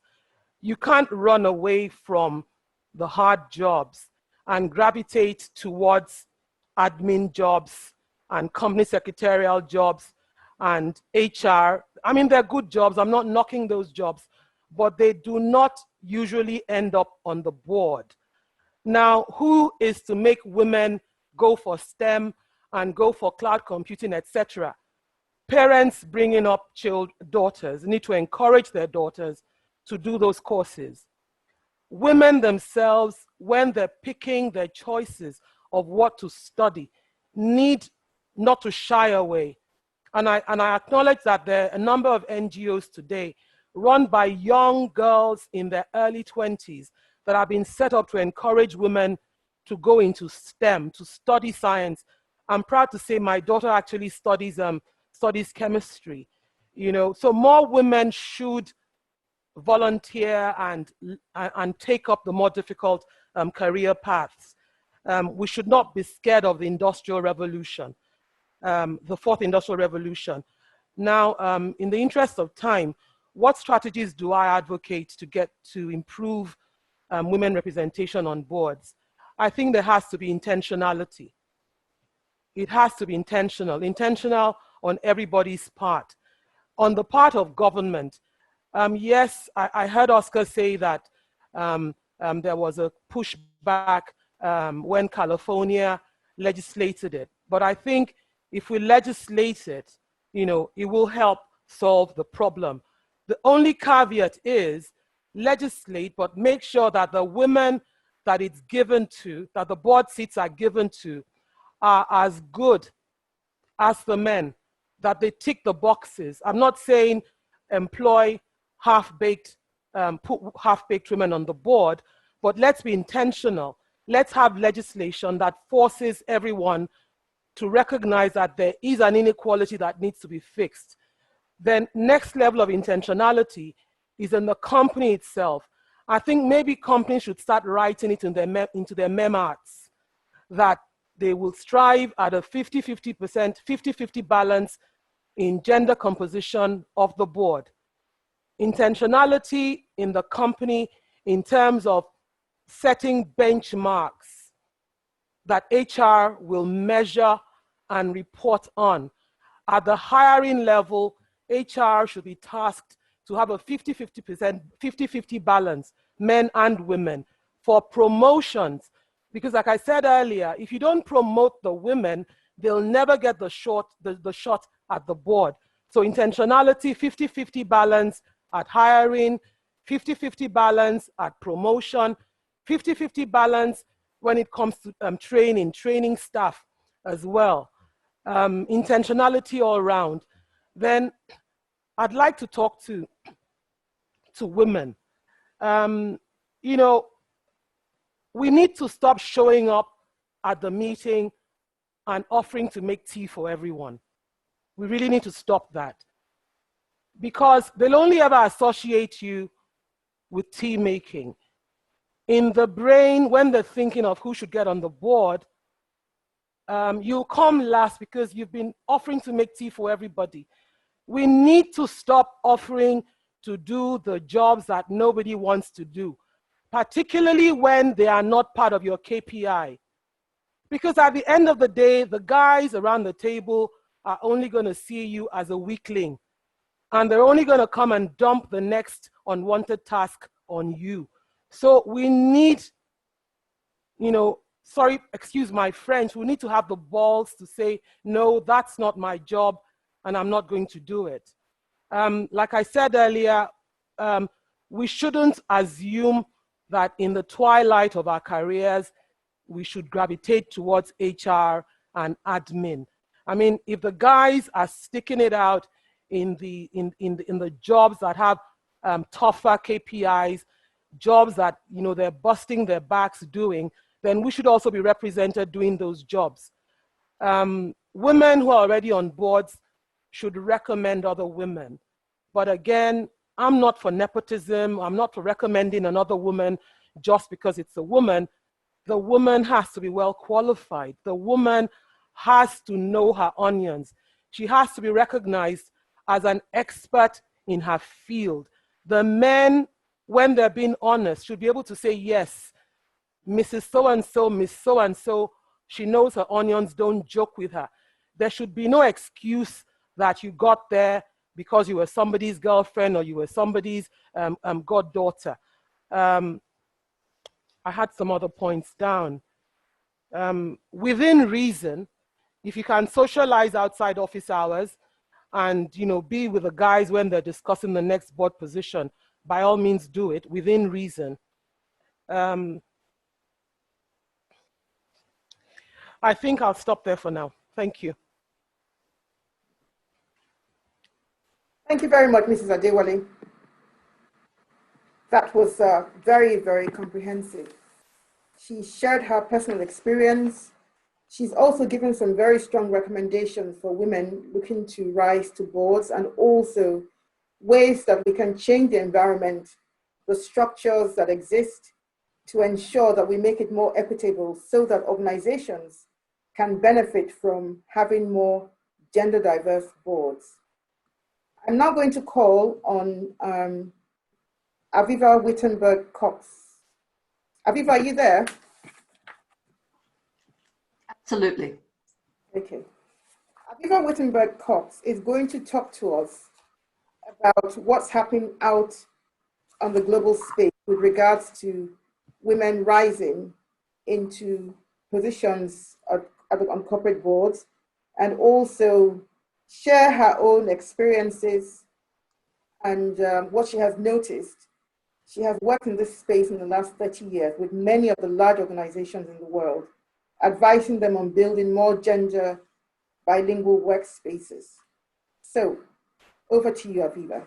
You can't run away from the hard jobs and gravitate towards admin jobs and company secretarial jobs and HR. I mean, they're good jobs. I'm not knocking those jobs, but they do not usually end up on the board. Now, who is to make women go for STEM and go for cloud computing, etc.? Parents bringing up daughters need to encourage their daughters to do those courses. Women themselves, when they're picking their choices of what to study, need not to shy away. And I acknowledge that there are a number of NGOs today run by young girls in their early 20s that have been set up to encourage women to go into STEM, to study science. I'm proud to say my daughter actually studies chemistry. So more women should volunteer and take up the more difficult career paths. We should not be scared of the Industrial Revolution, the fourth Industrial Revolution. Now, in the interest of time, what strategies do I advocate to improve women representation on boards? I think there has to be intentionality. It has to be intentional on everybody's part. On the part of government, yes, I heard Oscar say that there was a pushback when California legislated it. But I think if we legislate it, it will help solve the problem. The only caveat is legislate, but make sure that the women that it's given to, that the board seats are given to, are as good as the men, that they tick the boxes. I'm not saying employ half-baked, put half-baked women on the board, but let's be intentional. Let's have legislation that forces everyone to recognize that there is an inequality that needs to be fixed. Then next level of intentionality is in the company itself. I think maybe companies should start writing it into their memos that they will strive at a 50-50%, 50-50 balance in gender composition of the board. Intentionality in the company in terms of setting benchmarks that HR will measure and report on. At the hiring level, HR should be tasked to have a 50-50%, 50-50 balance, men and women. For promotions, because like I said earlier, if you don't promote the women, they'll never get the shot at the board. So intentionality, 50-50 balance at hiring, 50-50 balance at promotion, 50-50 balance when it comes to training staff as well. Intentionality all around. Then I'd like to talk to women. We need to stop showing up at the meeting and offering to make tea for everyone. We really need to stop that. Because they'll only ever associate you with tea making. In the brain, when they're thinking of who should get on the board, you'll come last because you've been offering to make tea for everybody. We need to stop offering to do the jobs that nobody wants to do, particularly when they are not part of your KPI. Because at the end of the day, the guys around the table are only going to see you as a weakling. And they're only going to come and dump the next unwanted task on you. So we need, sorry, excuse my French, we need to have the balls to say, no, that's not my job, and I'm not going to do it. Like I said earlier, we shouldn't assume that in the twilight of our careers, we should gravitate towards HR and admin. I mean, if the guys are sticking it out in the jobs that have tougher KPIs, jobs that they're busting their backs doing, then we should also be represented doing those jobs. Women who are already on boards should recommend other women. But again, I'm not for nepotism. I'm not for recommending another woman just because it's a woman. The woman has to be well qualified. The woman has to know her onions. She has to be recognized as an expert in her field. The men, when they're being honest, should be able to say, yes, Mrs. So-and-so, Miss So-and-so, she knows her onions, don't joke with her. There should be no excuse that you got there because you were somebody's girlfriend or you were somebody's goddaughter. I had some other points down. Within reason, if you can socialize outside office hours and be with the guys when they're discussing the next board position, by all means do it within reason. I think I'll stop there for now. Thank you. Thank you very much, Mrs. Adewale. That was very, very comprehensive. She shared her personal experience. She's also given some very strong recommendations for women looking to rise to boards, and also ways that we can change the environment, the structures that exist, to ensure that we make it more equitable so that organizations can benefit from having more gender diverse boards. I'm now going to call on Aviva Wittenberg-Cox. Aviva, are you there? Absolutely. Okay. Aviva Wittenberg-Cox is going to talk to us about what's happening out on the global space with regards to women rising into positions on corporate boards, and also share her own experiences and what she has noticed. She has worked in this space in the last 30 years with many of the large organizations in the world, advising them on building more gender bilingual workspaces. So over to you, Aviva.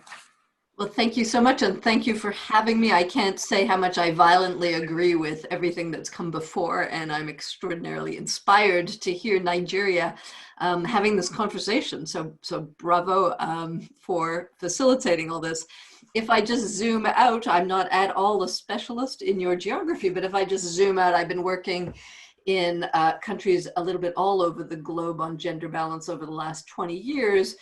Well, thank you so much, and thank you for having me. I can't say how much I violently agree with everything that's come before, and I'm extraordinarily inspired to hear Nigeria having this conversation. So bravo for facilitating all this. If I just zoom out, I'm not at all a specialist in your geography, but if I just zoom out, I've been working in countries a little bit all over the globe on gender balance over the last 20 years.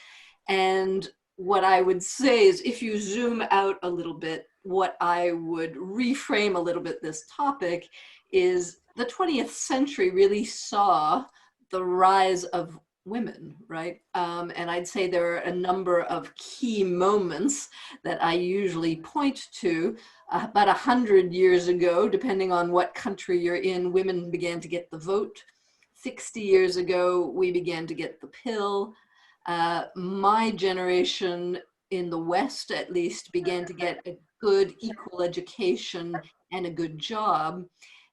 And what I would say is, if you zoom out a little bit, what I would reframe a little bit this topic is the 20th century really saw the rise of women, right? And I'd say there are a number of key moments that I usually point to. About 100 years ago, depending on what country you're in, women began to get the vote. 60 years ago, we began to get the pill. My generation in the West, at least, began to get a good equal education and a good job.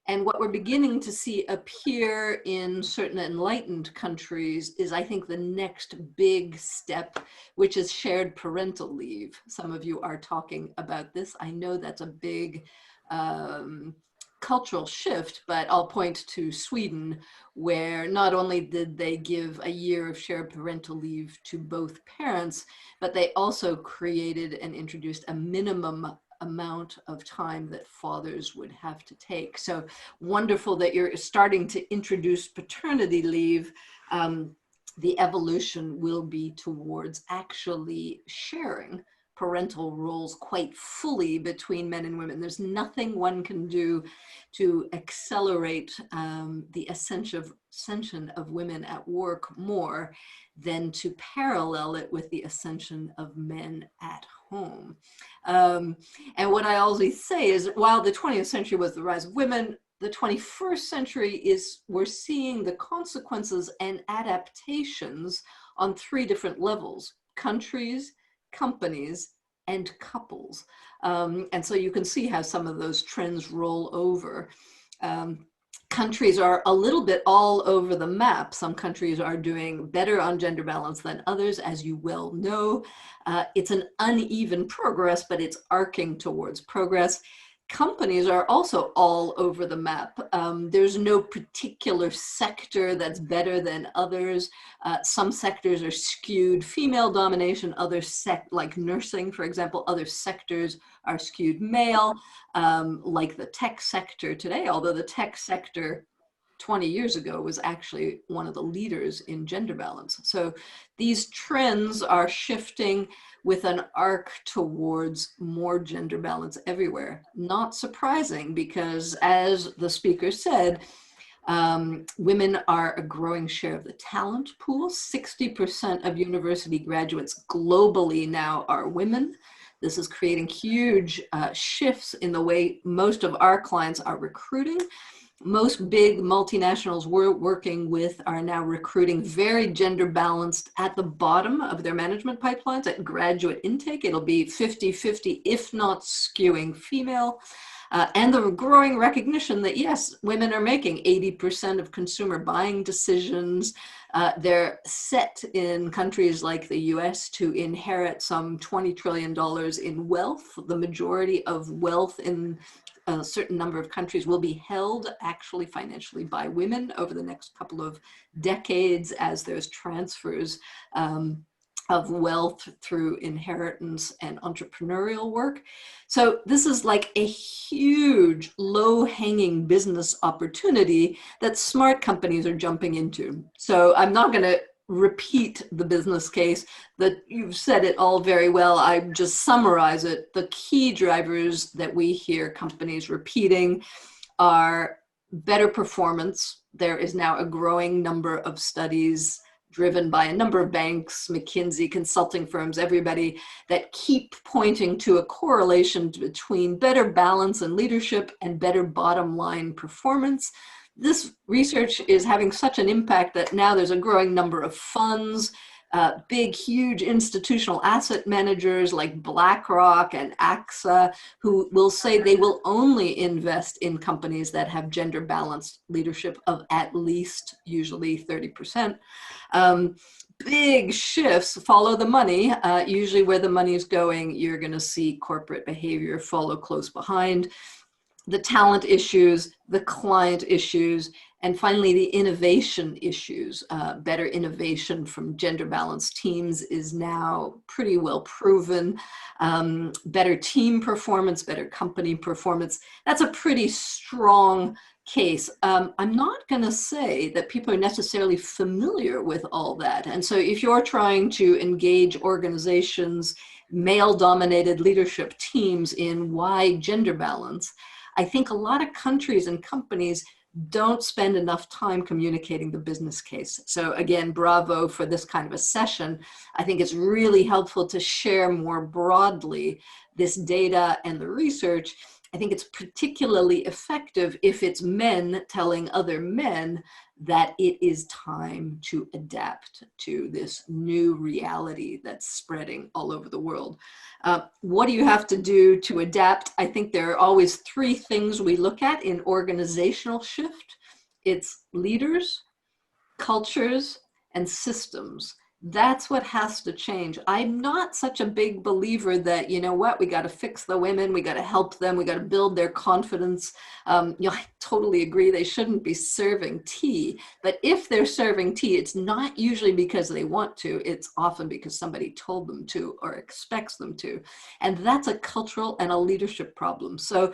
And what we're beginning to see appear in certain enlightened countries is, I think, the next big step, which is shared parental leave. Some of you are talking about this. I know that's a big cultural shift, but I'll point to Sweden, where not only did they give a year of shared parental leave to both parents, but they also created and introduced a minimum amount of time that fathers would have to take. So wonderful that you're starting to introduce paternity leave. The evolution will be towards actually sharing parental roles quite fully between men and women. There's nothing one can do to accelerate the ascension of women at work more than to parallel it with the ascension of men at home. And what I always say is, while the 20th century was the rise of women, the 21st century is, we're seeing the consequences and adaptations on 3 different levels: countries, companies, and couples. And so you can see how some of those trends roll over. Countries are a little bit all over the map. Some countries are doing better on gender balance than others, as you well know. It's an uneven progress, but it's arcing towards progress. Companies are also all over the map. There's no particular sector that's better than others. Some sectors are skewed female domination, others like nursing, for example, other sectors are skewed male, like the tech sector today, although the tech sector 20 years ago was actually one of the leaders in gender balance. So these trends are shifting with an arc towards more gender balance everywhere. Not surprising, because as the speaker said, women are a growing share of the talent pool. 60% of university graduates globally now are women. This is creating huge shifts in the way most of our clients are recruiting. Most big multinationals we're working with are now recruiting very gender balanced at the bottom of their management pipelines. At graduate intake, it'll be 50-50, if not skewing female. And the growing recognition that, yes, women are making 80% of consumer buying decisions. They're set in countries like the US to inherit some $20 trillion in wealth. The majority of wealth in a certain number of countries will be held actually financially by women over the next couple of decades, as there's transfers of wealth through inheritance and entrepreneurial work. So this is like a huge low-hanging business opportunity that smart companies are jumping into. So I'm not going to repeat the business case, that you've said it all very well. I just summarize it. The key drivers that we hear companies repeating are better performance. There is now a growing number of studies driven by a number of banks, McKinsey, consulting firms, everybody, that keep pointing to a correlation between better balance and leadership and better bottom line performance. This research is having such an impact that now there's a growing number of funds, big, huge institutional asset managers like BlackRock and AXA, who will say they will only invest in companies that have gender balanced leadership of at least usually 30%. Big shifts follow the money. Usually where the money is going, you're going to see corporate behavior follow close behind. The talent issues, the client issues, and finally the innovation issues. Better innovation from gender balanced teams is now pretty well proven. Better team performance, better company performance. That's a pretty strong case. I'm not going to say that people are necessarily familiar with all that. And so if you're trying to engage organizations, male-dominated leadership teams in why gender balance, I think a lot of countries and companies don't spend enough time communicating the business case. So again, bravo for this kind of a session. I think it's really helpful to share more broadly this data and the research. I think it's particularly effective if it's men telling other men that it is time to adapt to this new reality that's spreading all over the world. What do you have to do to adapt? I think there are always three things we look at in organizational shift. It's leaders, cultures, and systems. That's what has to change. I'm not such a big believer that, you know what, we got to fix the women, we got to help them, we got to build their confidence. I totally agree they shouldn't be serving tea, but if they're serving tea, it's not usually because they want to, it's often because somebody told them to or expects them to. And that's a cultural and a leadership problem. So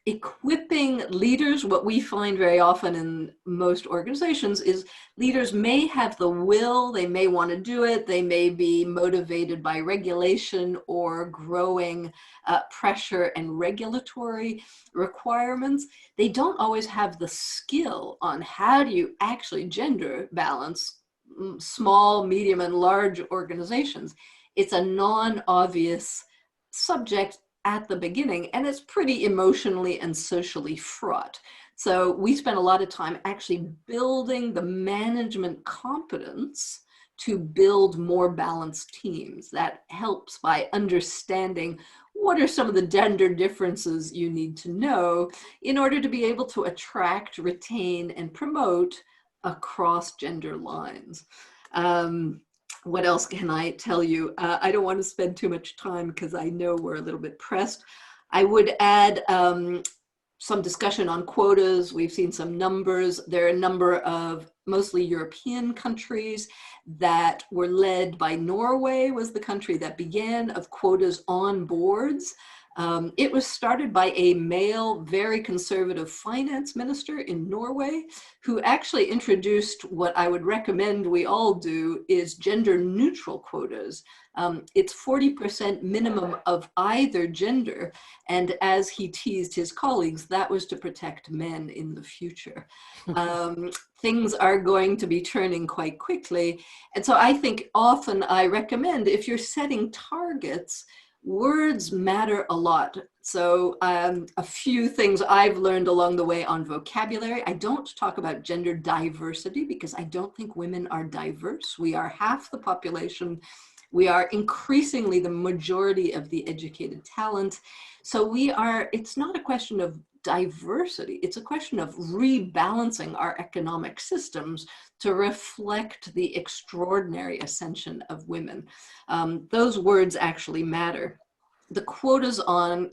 equipping leaders, what we find very often in most organizations is leaders may have the will, they may want to do it, they may be motivated by regulation or growing pressure and regulatory requirements. They don't always have the skill on how do you actually gender balance small, medium, and large organizations. It's a non-obvious subject at the beginning, and it's pretty emotionally and socially fraught. So we spend a lot of time actually building the management competence to build more balanced teams. That helps by understanding what are some of the gender differences you need to know in order to be able to attract, retain, and promote across gender lines. What else can I tell you? I don't want to spend too much time because I know we're a little bit pressed. I would add some discussion on quotas. We've seen some numbers. There are a number of mostly European countries that were led by Norway, was the country that began, of quotas on boards. It was started by a male, very conservative finance minister in Norway, who actually introduced what I would recommend we all do is gender neutral quotas. It's 40% minimum of either gender. And as he teased his colleagues, that was to protect men in the future. Things are going to be turning quite quickly. And so I think often I recommend if you're setting targets, words matter a lot. So a few things I've learned along the way on vocabulary. I don't talk about gender diversity because I don't think women are diverse. We are half the population. We are increasingly the majority of the educated talent. So it's not a question of diversity. It's a question of rebalancing our economic systems to reflect the extraordinary ascension of women. Those words actually matter. The quotas on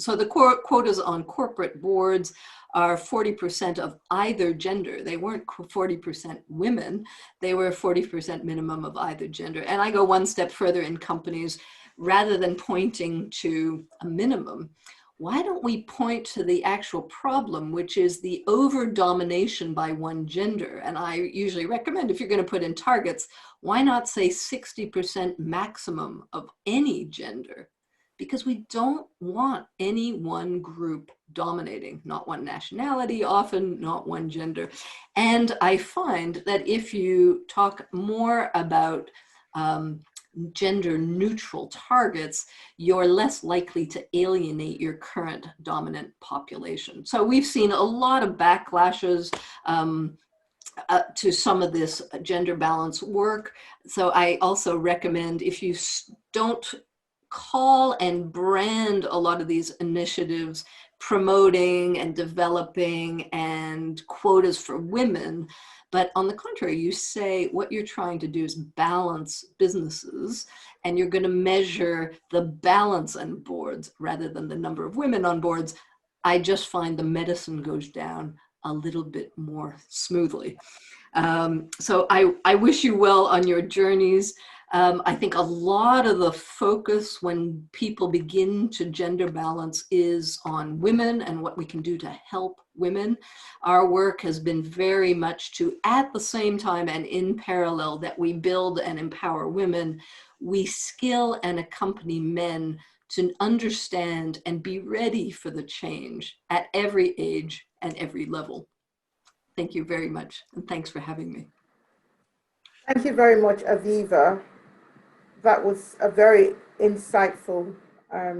corporate boards are 40% of either gender. They weren't 40% women. They were 40% minimum of either gender. And I go one step further in companies, rather than pointing to a minimum, why don't we point to the actual problem, which is the over-domination by one gender? And I usually recommend, if you're going to put in targets, why not say 60% maximum of any gender? because we don't want any one group dominating, not one nationality, often not one gender. And I find that if you talk more about gender neutral targets, you're less likely to alienate your current dominant population. So we've seen a lot of backlashes to some of this gender balance work. So I also recommend, if you don't call and brand a lot of these initiatives promoting and developing and quotas for women, but on the contrary, you say what you're trying to do is balance businesses, and you're going to measure the balance on boards rather than the number of women on boards, I just find the medicine goes down a little bit more smoothly. So I wish you well on your journeys. I think a lot of the focus when people begin to gender balance is on women and what we can do to help women. Our work has been very much to, at the same time and in parallel that we build and empower women, we skill and accompany men to understand and be ready for the change at every age and every level. Thank you very much, and thanks for having me. Thank you very much, Aviva. That was a very insightful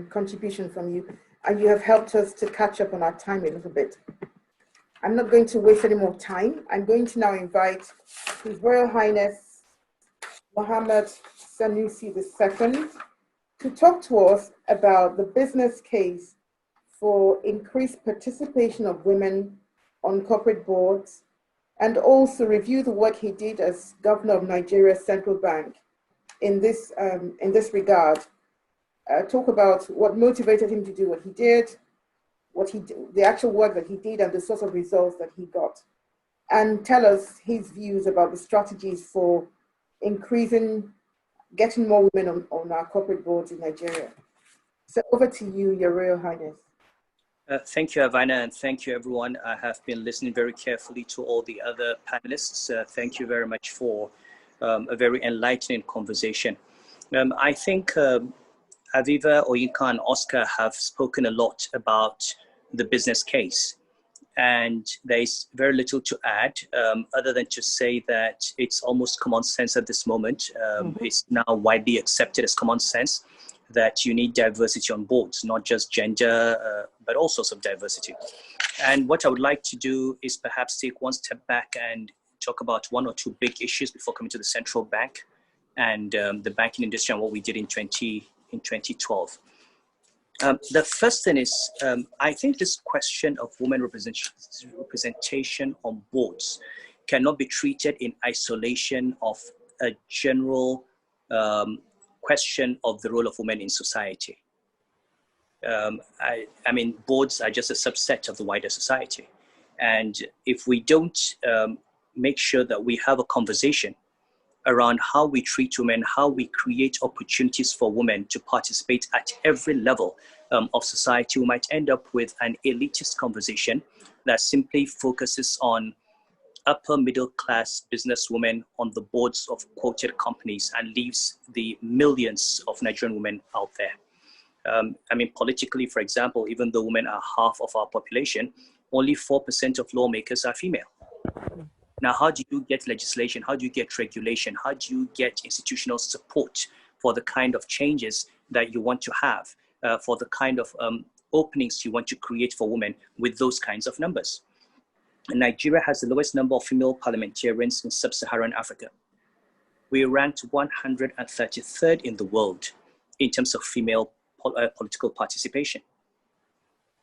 contribution from you, and you have helped us to catch up on our time a little bit. I'm not going to waste any more time. I'm going to now invite His Royal Highness Mohammed Sanusi II to talk to us about the business case for increased participation of women on corporate boards, and also review the work he did as governor of Nigeria's central bank in this regard. Talk about what motivated him to do what he did, the actual work that he did, and the sort of results that he got, and tell us his views about the strategies for getting more women on our corporate boards in Nigeria. So over to you, Your Royal Highness. Thank you, Ivana, and thank you, everyone. I have been listening very carefully to all the other panelists. Thank you very much for a very enlightening conversation. I think Aviva, Oyinka, and Oscar have spoken a lot about the business case. And there's very little to add other than to say that it's almost common sense at this moment. It's now widely accepted as common sense that you need diversity on boards, not just gender, but all sorts of diversity. And what I would like to do is perhaps take one step back and talk about one or two big issues before coming to the central bank and the banking industry and what we did in 2012. The first thing is, I think this question of women representation on boards cannot be treated in isolation of a general question of the role of women in society. I mean, boards are just a subset of the wider society. And if we don't make sure that we have a conversation around how we treat women, how we create opportunities for women to participate at every level of society, we might end up with an elitist conversation that simply focuses on upper middle class businesswomen on the boards of quoted companies and leaves the millions of Nigerian women out there. I mean, politically, for example, even though women are half of our population, only 4% of lawmakers are female. Now, how do you get legislation? How do you get regulation? How do you get institutional support for the kind of changes that you want to have, for the kind of openings you want to create for women with those kinds of numbers? And Nigeria has the lowest number of female parliamentarians in sub-Saharan Africa. We ranked 133rd in the world in terms of female political participation.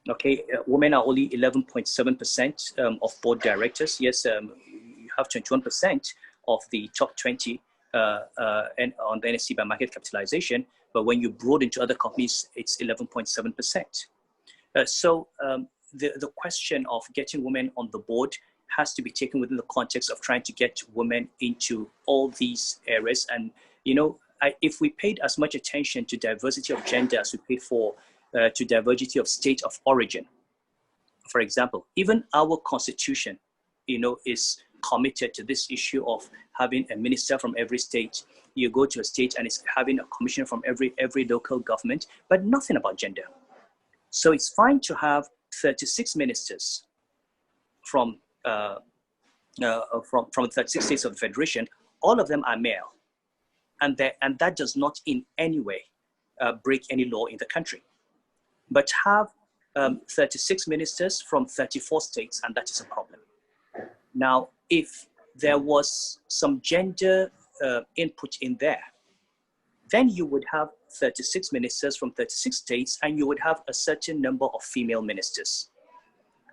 Okay, women are only 11.7% of board directors. Yes, you have 21% of the top 20 and on the NSE by market capitalization, but when you broaden into other companies, it's 11.7%. So the question of getting women on the board has to be taken within the context of trying to get women into all these areas. And, you know, if we paid as much attention to diversity of gender as we paid for to diversity of state of origin, for example, even our constitution, you know, is committed to this issue of having a minister from every state, You go to a state and it's having a commissioner from every local government, but nothing about gender. So it's fine to have 36 ministers from 36 states of the Federation. All of them are male. And that does not in any way break any law in the country. But have 36 ministers from 34 states, and that is a problem. Now, if there was some gender input in there, then you would have 36 ministers from 36 states, and you would have a certain number of female ministers.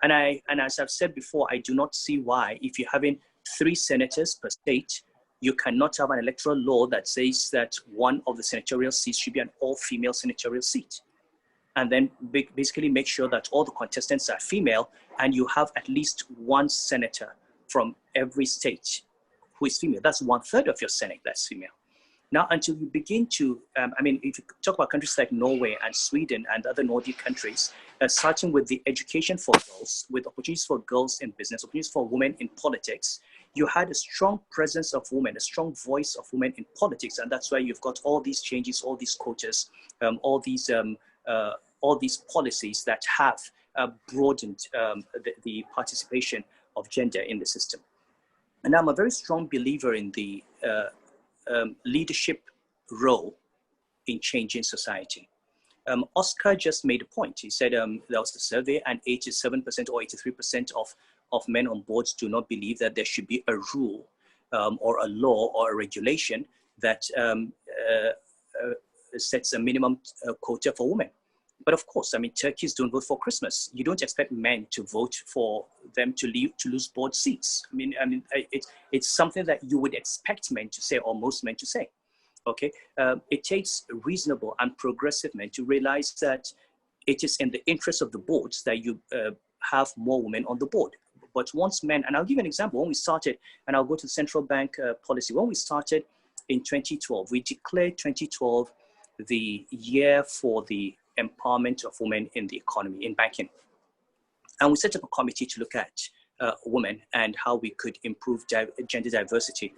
And as I've said before, I do not see why, if you're having 3 senators per state, you cannot have an electoral law that says that one of the senatorial seats should be an all-female senatorial seat. And then basically make sure that all the contestants are female, and you have at least 1 senator from every state who is female. That's 1/3 of your Senate that's female. Now, until you begin to, if you talk about countries like Norway and Sweden and other Nordic countries, starting with the education for girls, with opportunities for girls in business, opportunities for women in politics, you had a strong presence of women, a strong voice of women in politics. And that's why you've got all these changes, all these quotas, all these policies that have broadened the participation of gender in the system. And I'm a very strong believer in the leadership role in changing society. Oscar just made a point. He said there was a survey, and 87% or 83% of men on boards do not believe that there should be a rule or a law or a regulation that sets a minimum quota for women. But of course, turkeys don't vote for Christmas. You don't expect men to vote for them to lose board seats. It's something that you would expect men to say, or most men to say. Okay, it takes reasonable and progressive men to realize that it is in the interest of the boards that you have more women on the board. But once men, and I'll give you an example, when we started, and I'll go to the central bank policy, when we started in 2012, we declared 2012 the year for the empowerment of women in the economy, in banking. And we set up a committee to look at women and how we could improve gender diversity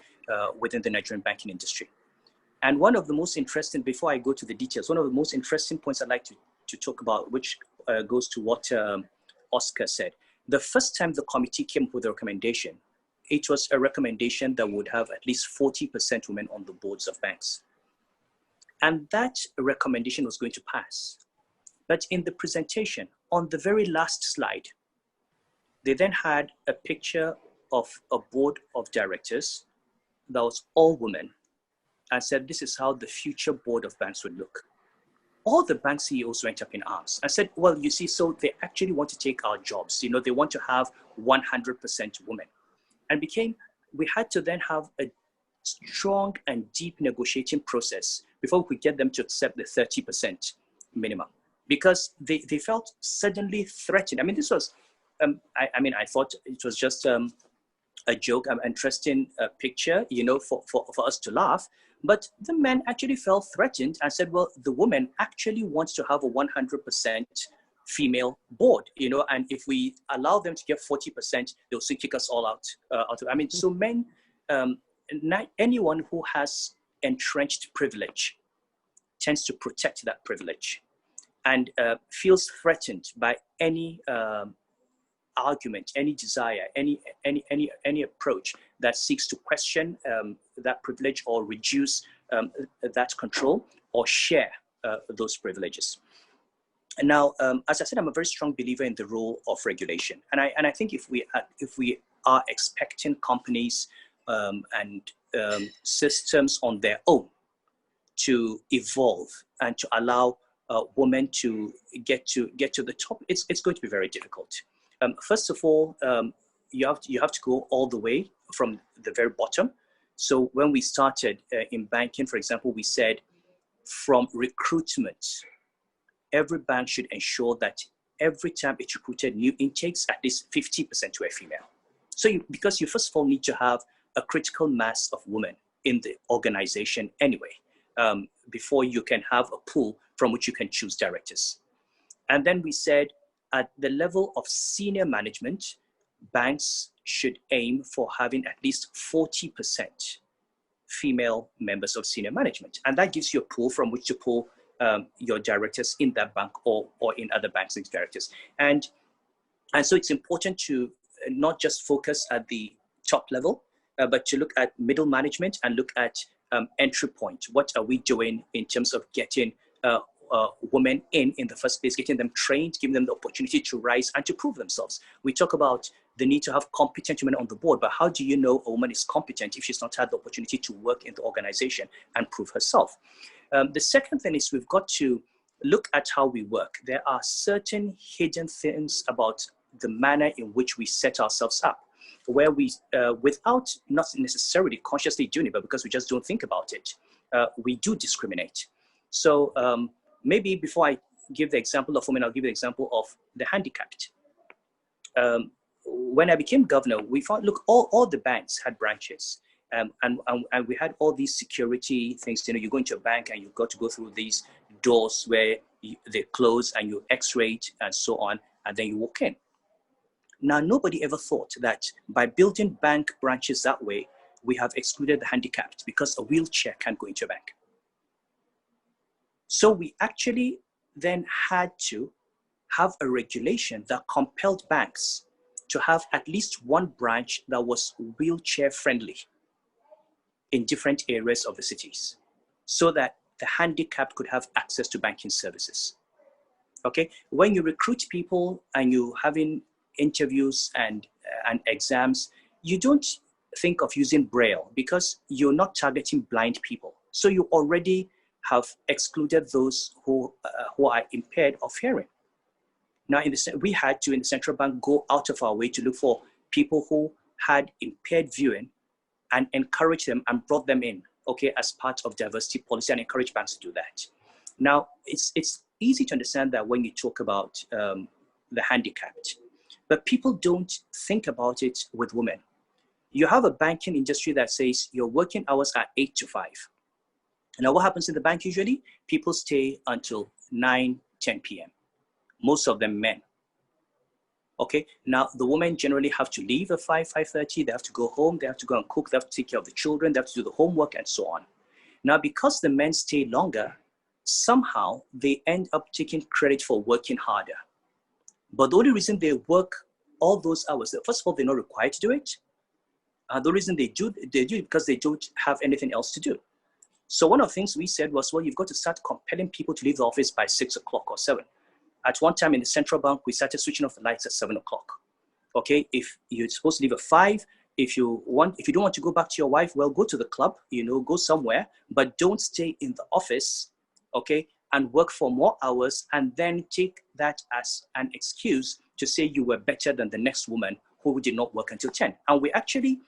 within the Nigerian banking industry. And one of the most interesting, before I go to the details, one of the most interesting points I'd like to talk about, which goes to what Oscar said. The first time the committee came up with a recommendation, it was a recommendation that would have at least 40% women on the boards of banks. And that recommendation was going to pass. But in the presentation, on the very last slide, they then had a picture of a board of directors that was all women, and said, this is how the future board of banks would look. All the bank CEOs went up in arms. I said, well, you see, so they actually want to take our jobs. They want to have 100% women. And we had to then have a strong and deep negotiating process before we could get them to accept the 30% minimum, because they felt suddenly threatened. This was, I thought it was just a joke, an interesting picture, for us to laugh. But the men actually felt threatened and said, well, the woman actually wants to have a 100% female board, and if we allow them to get 40%, they'll soon kick us all out. So men, not anyone who has entrenched privilege tends to protect that privilege and feels threatened by any argument, any desire, any approach that seeks to question that privilege or reduce that control or share those privileges. And now, as I said, I'm a very strong believer in the role of regulation, and I think if we are expecting companies and systems on their own to evolve and to allow women to get to the top, it's going to be very difficult. First of all, you have to go all the way from the very bottom. So when we started in banking, for example, we said from recruitment, every bank should ensure that every time it recruited new intakes, at least 50% were female. So because you first of all need to have a critical mass of women in the organization anyway, before you can have a pool from which you can choose directors. And then we said, at the level of senior management, banks should aim for having at least 40% female members of senior management. And that gives you a pool from which to pull your directors in that bank or in other banks as directors. And so it's important to not just focus at the top level, but to look at middle management and look at entry point. What are we doing in terms of getting women in the first place, getting them trained, giving them the opportunity to rise and to prove themselves? We talk about the need to have competent women on the board, but how do you know a woman is competent if she's not had the opportunity to work in the organization and prove herself? The second thing is we've got to look at how we work. There are certain hidden things about the manner in which we set ourselves up, where we, without not necessarily consciously doing it, but because we just don't think about it, we do discriminate. So maybe before I give the example of women, I'll give the example of the handicapped. When I became governor, we found, look, all the banks had branches. And we had all these security things. You know, you go into a bank and you've got to go through these doors where they close and you x-ray and so on, and then you walk in. Now, nobody ever thought that by building bank branches that way, we have excluded the handicapped because a wheelchair can't go into a bank. So we actually then had to have a regulation that compelled banks to have at least one branch that was wheelchair friendly in different areas of the cities, so that the handicapped could have access to banking services. Okay, when you recruit people and you're having interviews and exams, you don't think of using Braille because you're not targeting blind people. So you already have excluded those who are impaired of hearing. Now, we had to, in the central bank, go out of our way to look for people who had impaired viewing and encourage them and brought them in, okay, as part of diversity policy, and encourage banks to do that. Now, it's easy to understand that when you talk about the handicapped, but people don't think about it with women. You have a banking industry that says your working hours are 8 to 5. Now, what happens in the bank usually? People stay until 9, 10 p.m. Most of them men. Okay, now the women generally have to leave at 5:30. They have to go home. They have to go and cook. They have to take care of the children. They have to do the homework and so on. Now, because the men stay longer, somehow they end up taking credit for working harder. But the only reason they work all those hours, first of all, they're not required to do it. The reason they do it because they don't have anything else to do. So one of the things we said was, well, you've got to start compelling people to leave the office by 6 o'clock or 7. At one time in the central bank, we started switching off the lights at 7 o'clock. Okay, if you're supposed to leave at 5, if you don't want to go back to your wife, well, go to the club, go somewhere, but don't stay in the office, okay, and work for more hours and then take that as an excuse to say you were better than the next woman who did not work until 10. And we actually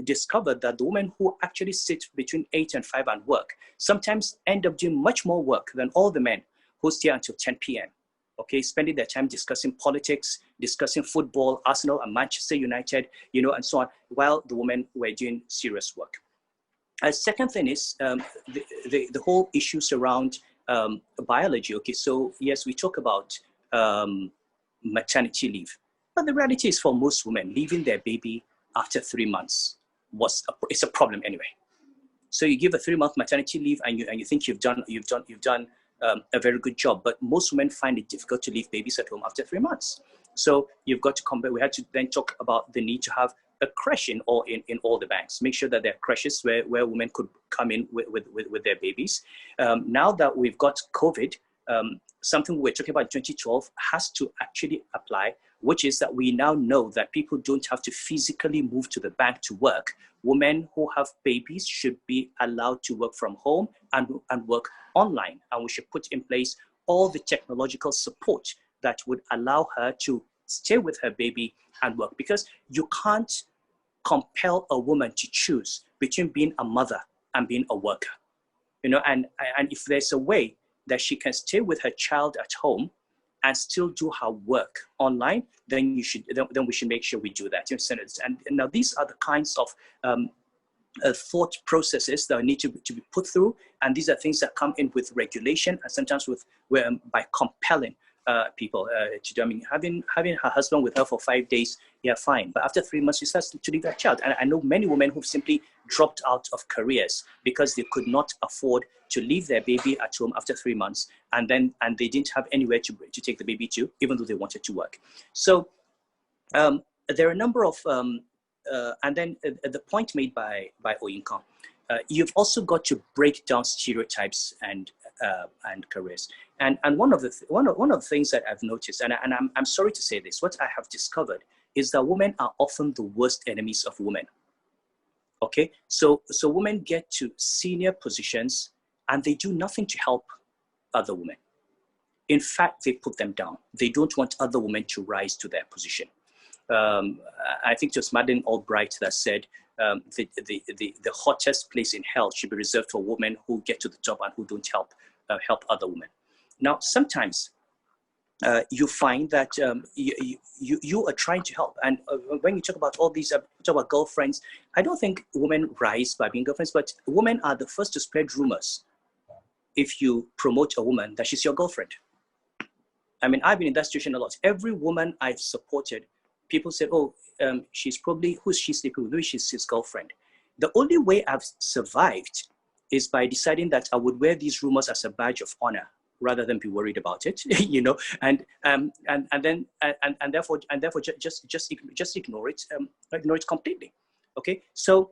discovered that the women who actually sit between 8 and 5 and work sometimes end up doing much more work than all the men who stay until 10 p.m. Okay, spending their time discussing politics, discussing football, Arsenal and Manchester United, and so on, while the women were doing serious work. A second thing is the whole issues around biology. Okay, so yes, we talk about maternity leave, but the reality is for most women, leaving their baby after 3 months it's a problem anyway. So you give a 3-month maternity leave and you think you've done a very good job, but most women find it difficult to leave babies at home after 3 months. So you've got to come back. We had to then talk about the need to have a creche in all the banks. Make sure that there are creches where women could come in with their babies. Now that we've got COVID, something we were talking about in 2012 has to actually apply, which is that we now know that people don't have to physically move to the bank to work. Women who have babies should be allowed to work from home and work online. And we should put in place all the technological support that would allow her to stay with her baby and work, because you can't compel a woman to choose between being a mother and being a worker. And if there's a way that she can stay with her child at home and still do her work online, then we should make sure we do that. And now these are the kinds of thought processes that need to be put through, and these are things that come in with regulation and sometimes by compelling people to do. I mean, having her husband with her for 5 days, yeah, fine. But after 3 months, she starts to leave that child. And I know many women who've simply dropped out of careers because they could not afford to leave their baby at home after 3 months, and they didn't have anywhere to take the baby to, even though they wanted to work. So there are a number of, and then the point made by Oyinkan, you've also got to break down stereotypes and careers. And one of the things that I've noticed, and I'm sorry to say this, what I have discovered is that women are often the worst enemies of women. Okay, so women get to senior positions and they do nothing to help other women. In fact, they put them down. They don't want other women to rise to their position. I think it was Madeleine Albright that said the hottest place in hell should be reserved for women who get to the top and who don't help other women. Now, sometimes you find that you are trying to help. And when you talk about all these, talk about girlfriends, I don't think women rise by being girlfriends, but women are the first to spread rumors if you promote a woman that she's your girlfriend. I mean, I've been in that situation a lot. Every woman I've supported, people said, oh, she's probably, who's she sleeping with? Maybe she's his girlfriend. The only way I've survived is by deciding that I would wear these rumors as a badge of honor rather than be worried about it, you know, and therefore just ignore it, ignore it completely. Okay, so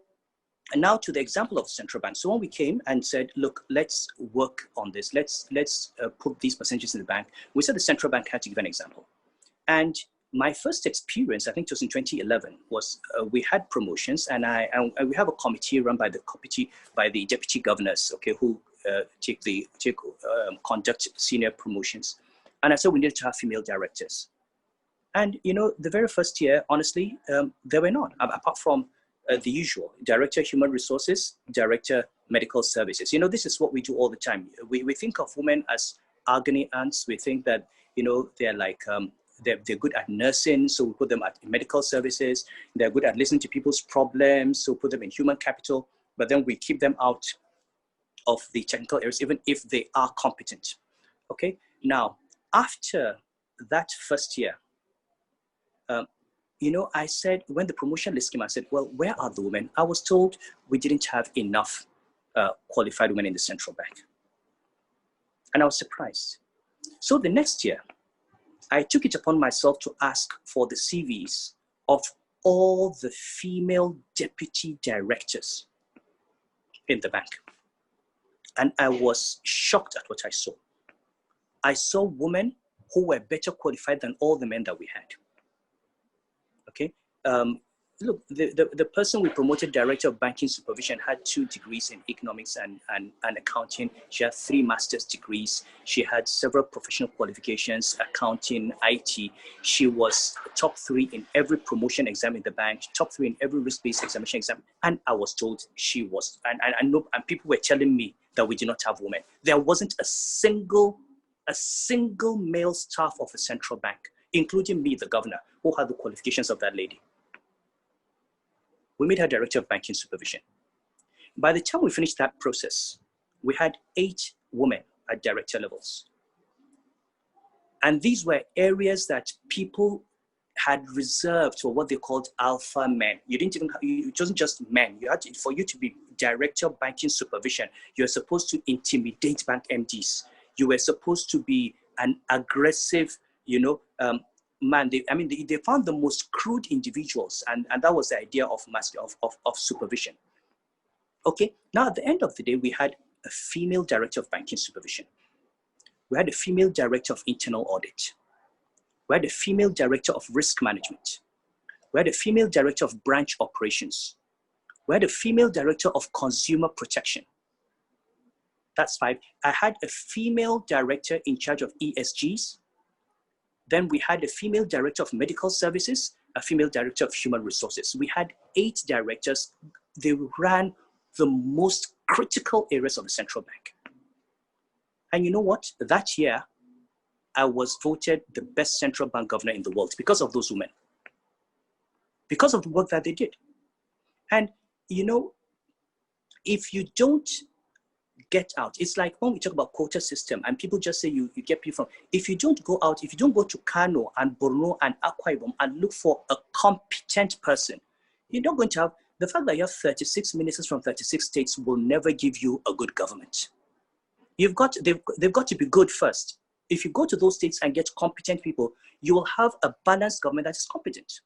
now to the example of central bank. So when we came and said, look, let's work on this, let's put these percentages in the bank, we said the central bank had to give an example. And my first experience, I think it was in 2011, was we had promotions, and we have a committee run by the deputy governors, okay, who conduct senior promotions. And I said we needed to have female directors. And you know, the very first year, honestly, there were none, apart from the usual director human resources, director medical services. You know, this is what we do all the time. We think of women as agony ants. We think that, you know, they're like they're good at nursing, so we put them at medical services. They're good at listening to people's problems, so we put them in human capital. But then we keep them out of the technical areas, even if they are competent. Okay. Now, after that first year, you know, I said, when the promotion list came, I said, well, where are the women? I was told we didn't have enough qualified women in the central bank. And I was surprised. So the next year, I took it upon myself to ask for the CVs of all the female deputy directors in the bank. And I was shocked at what I saw. I saw women who were better qualified than all the men that we had. Okay. Look, the person we promoted, director of banking supervision, had 2 degrees in economics and accounting. She had 3 master's degrees. She had several professional qualifications, accounting, IT. She was top 3 in every promotion exam in the bank, top 3 in every risk-based examination exam. And I was told she was, and people were telling me that we did not have women. There wasn't a single male staff of a central bank, including me, the governor, who had the qualifications of that lady. We made her director of banking supervision. By the time we finished that process, we had 8 women at director levels. And these were areas that people had reserved for what they called alpha men. You didn't even, it wasn't just men. You had to, for you to be director of banking supervision, you're supposed to intimidate bank MDs. You were supposed to be an aggressive, you know, man. They found the most crude individuals, and that was the idea of supervision. Okay, now at the end of the day, we had a female director of banking supervision. We had a female director of internal audit. We had a female director of risk management. We had a female director of branch operations. We had a female director of consumer protection. That's 5. I had a female director in charge of ESGs. Then we had a female director of medical services, a female director of human resources. We had 8 directors. They ran the most critical areas of the central bank. And you know what? That year, I was voted the best central bank governor in the world because of those women, because of the work that they did. And, you know, if you don't get out. It's like when we talk about quota system and people just say you get people from, if you don't go out, if you don't go to Kano and Borno and Akwa Ibom and look for a competent person, you're not going to have, the fact that you have 36 ministers from 36 states will never give you a good government. They've got to be good first. If you go to those states and get competent people, you will have a balanced government that is competent.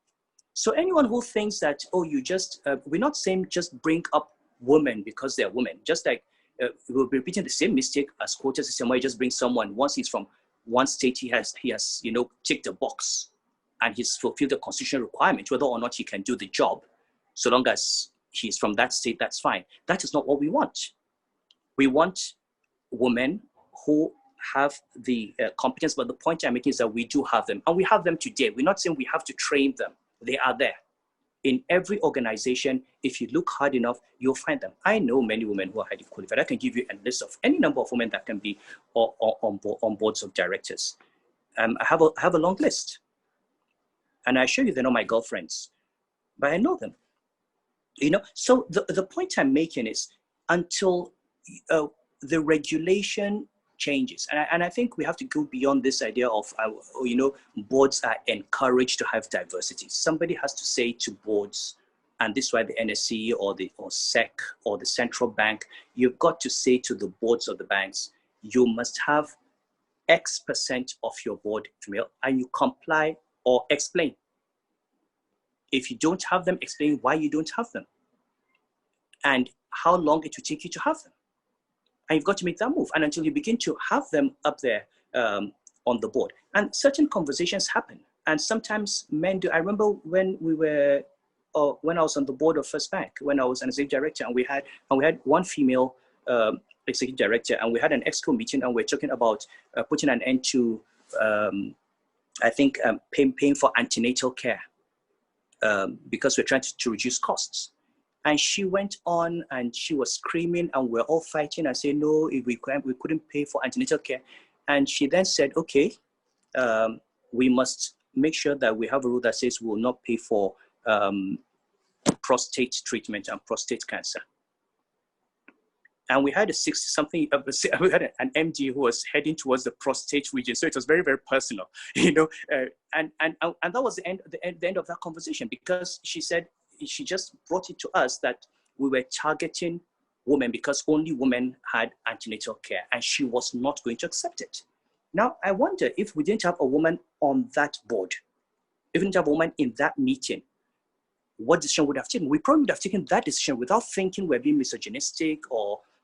So anyone who thinks that, oh, you just, we're not saying just bring up women because they're women, just like we'll be repeating the same mistake as quota system where you just bring someone, once he's from one state, he has ticked the box and he's fulfilled the constitutional requirement, whether or not he can do the job, so long as he's from that state, that's fine. That is not what we want. We want women who have the competence, but the point I'm making is that we do have them, and we have them today. We're not saying we have to train them. They are there. In every organization, if you look hard enough, you'll find them. I know many women who are highly qualified. I can give you a list of any number of women that can be on boards of directors. I have a long list. And I assure you they're not my girlfriends, but I know them. So the point I'm making is until the regulation changes, and I think we have to go beyond this idea of, boards are encouraged to have diversity. Somebody has to say to boards, and this is why the NSE or SEC or the central bank, you've got to say to the boards of the banks, you must have X% of your board female, and you comply or explain. If you don't have them, explain why you don't have them and how long it will take you to have them. And you've got to make that move. And until you begin to have them up there on the board. And certain conversations happen. And sometimes men do. I remember when when I was on the board of First Bank, when I was an executive director, and we had one female executive director, and we had an ExCo meeting, and we're talking about putting an end to, paying for antenatal care because we're trying to reduce costs. And she went on and she was screaming, and we're all fighting and saying, no, if we couldn't pay for antenatal care. And she then said, okay, we must make sure that we have a rule that says we will not pay for prostate treatment and prostate cancer. And we had we had an MD who was heading towards the prostate region. So it was very, very personal, and that was the end of that conversation, because she said, she just brought it to us that we were targeting women because only women had antenatal care, and she was not going to accept it. Now, I wonder if we didn't have a woman on that board, if we didn't have a woman in that meeting, what decision would have taken? We probably would have taken that decision without thinking we're being misogynistic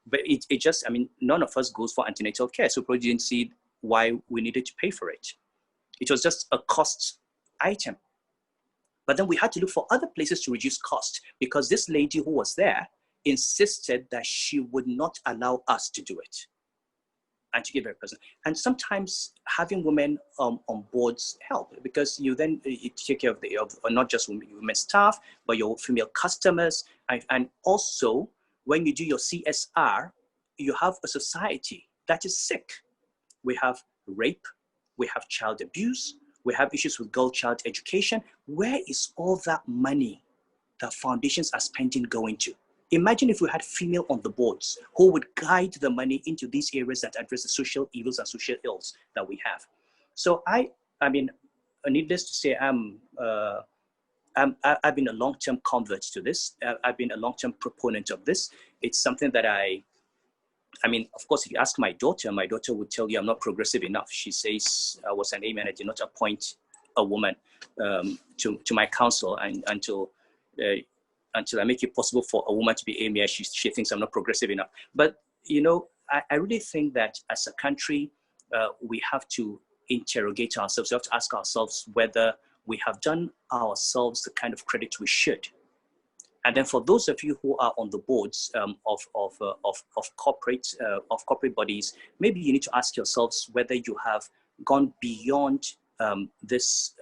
but it just, none of us goes for antenatal care, so we probably didn't see why we needed to pay for it. It was just a cost item. But then we had to look for other places to reduce cost, because this lady who was there insisted that she would not allow us to do it. And to get very personal. And sometimes having women on boards help, because you take care of not just women staff, but your female customers. And also, when you do your CSR, you have a society that is sick. We have rape, we have child abuse, we have issues with girl-child education. Where is all that money that foundations are spending going to? Imagine if we had female on the boards who would guide the money into these areas that address the social evils and social ills that we have. So needless to say, I've been a long-term convert to this. I've been a long-term proponent of this. It's something that of course, if you ask my daughter would tell you I'm not progressive enough. She says I was an aim and I did not appoint a woman to my council until I make it possible for a woman to be AMA, she thinks I'm not progressive enough. But, I really think that as a country, we have to interrogate ourselves. We have to ask ourselves whether we have done ourselves the kind of credit we should. And then for those of you who are on the boards of corporate bodies, maybe you need to ask yourselves whether you have gone beyond this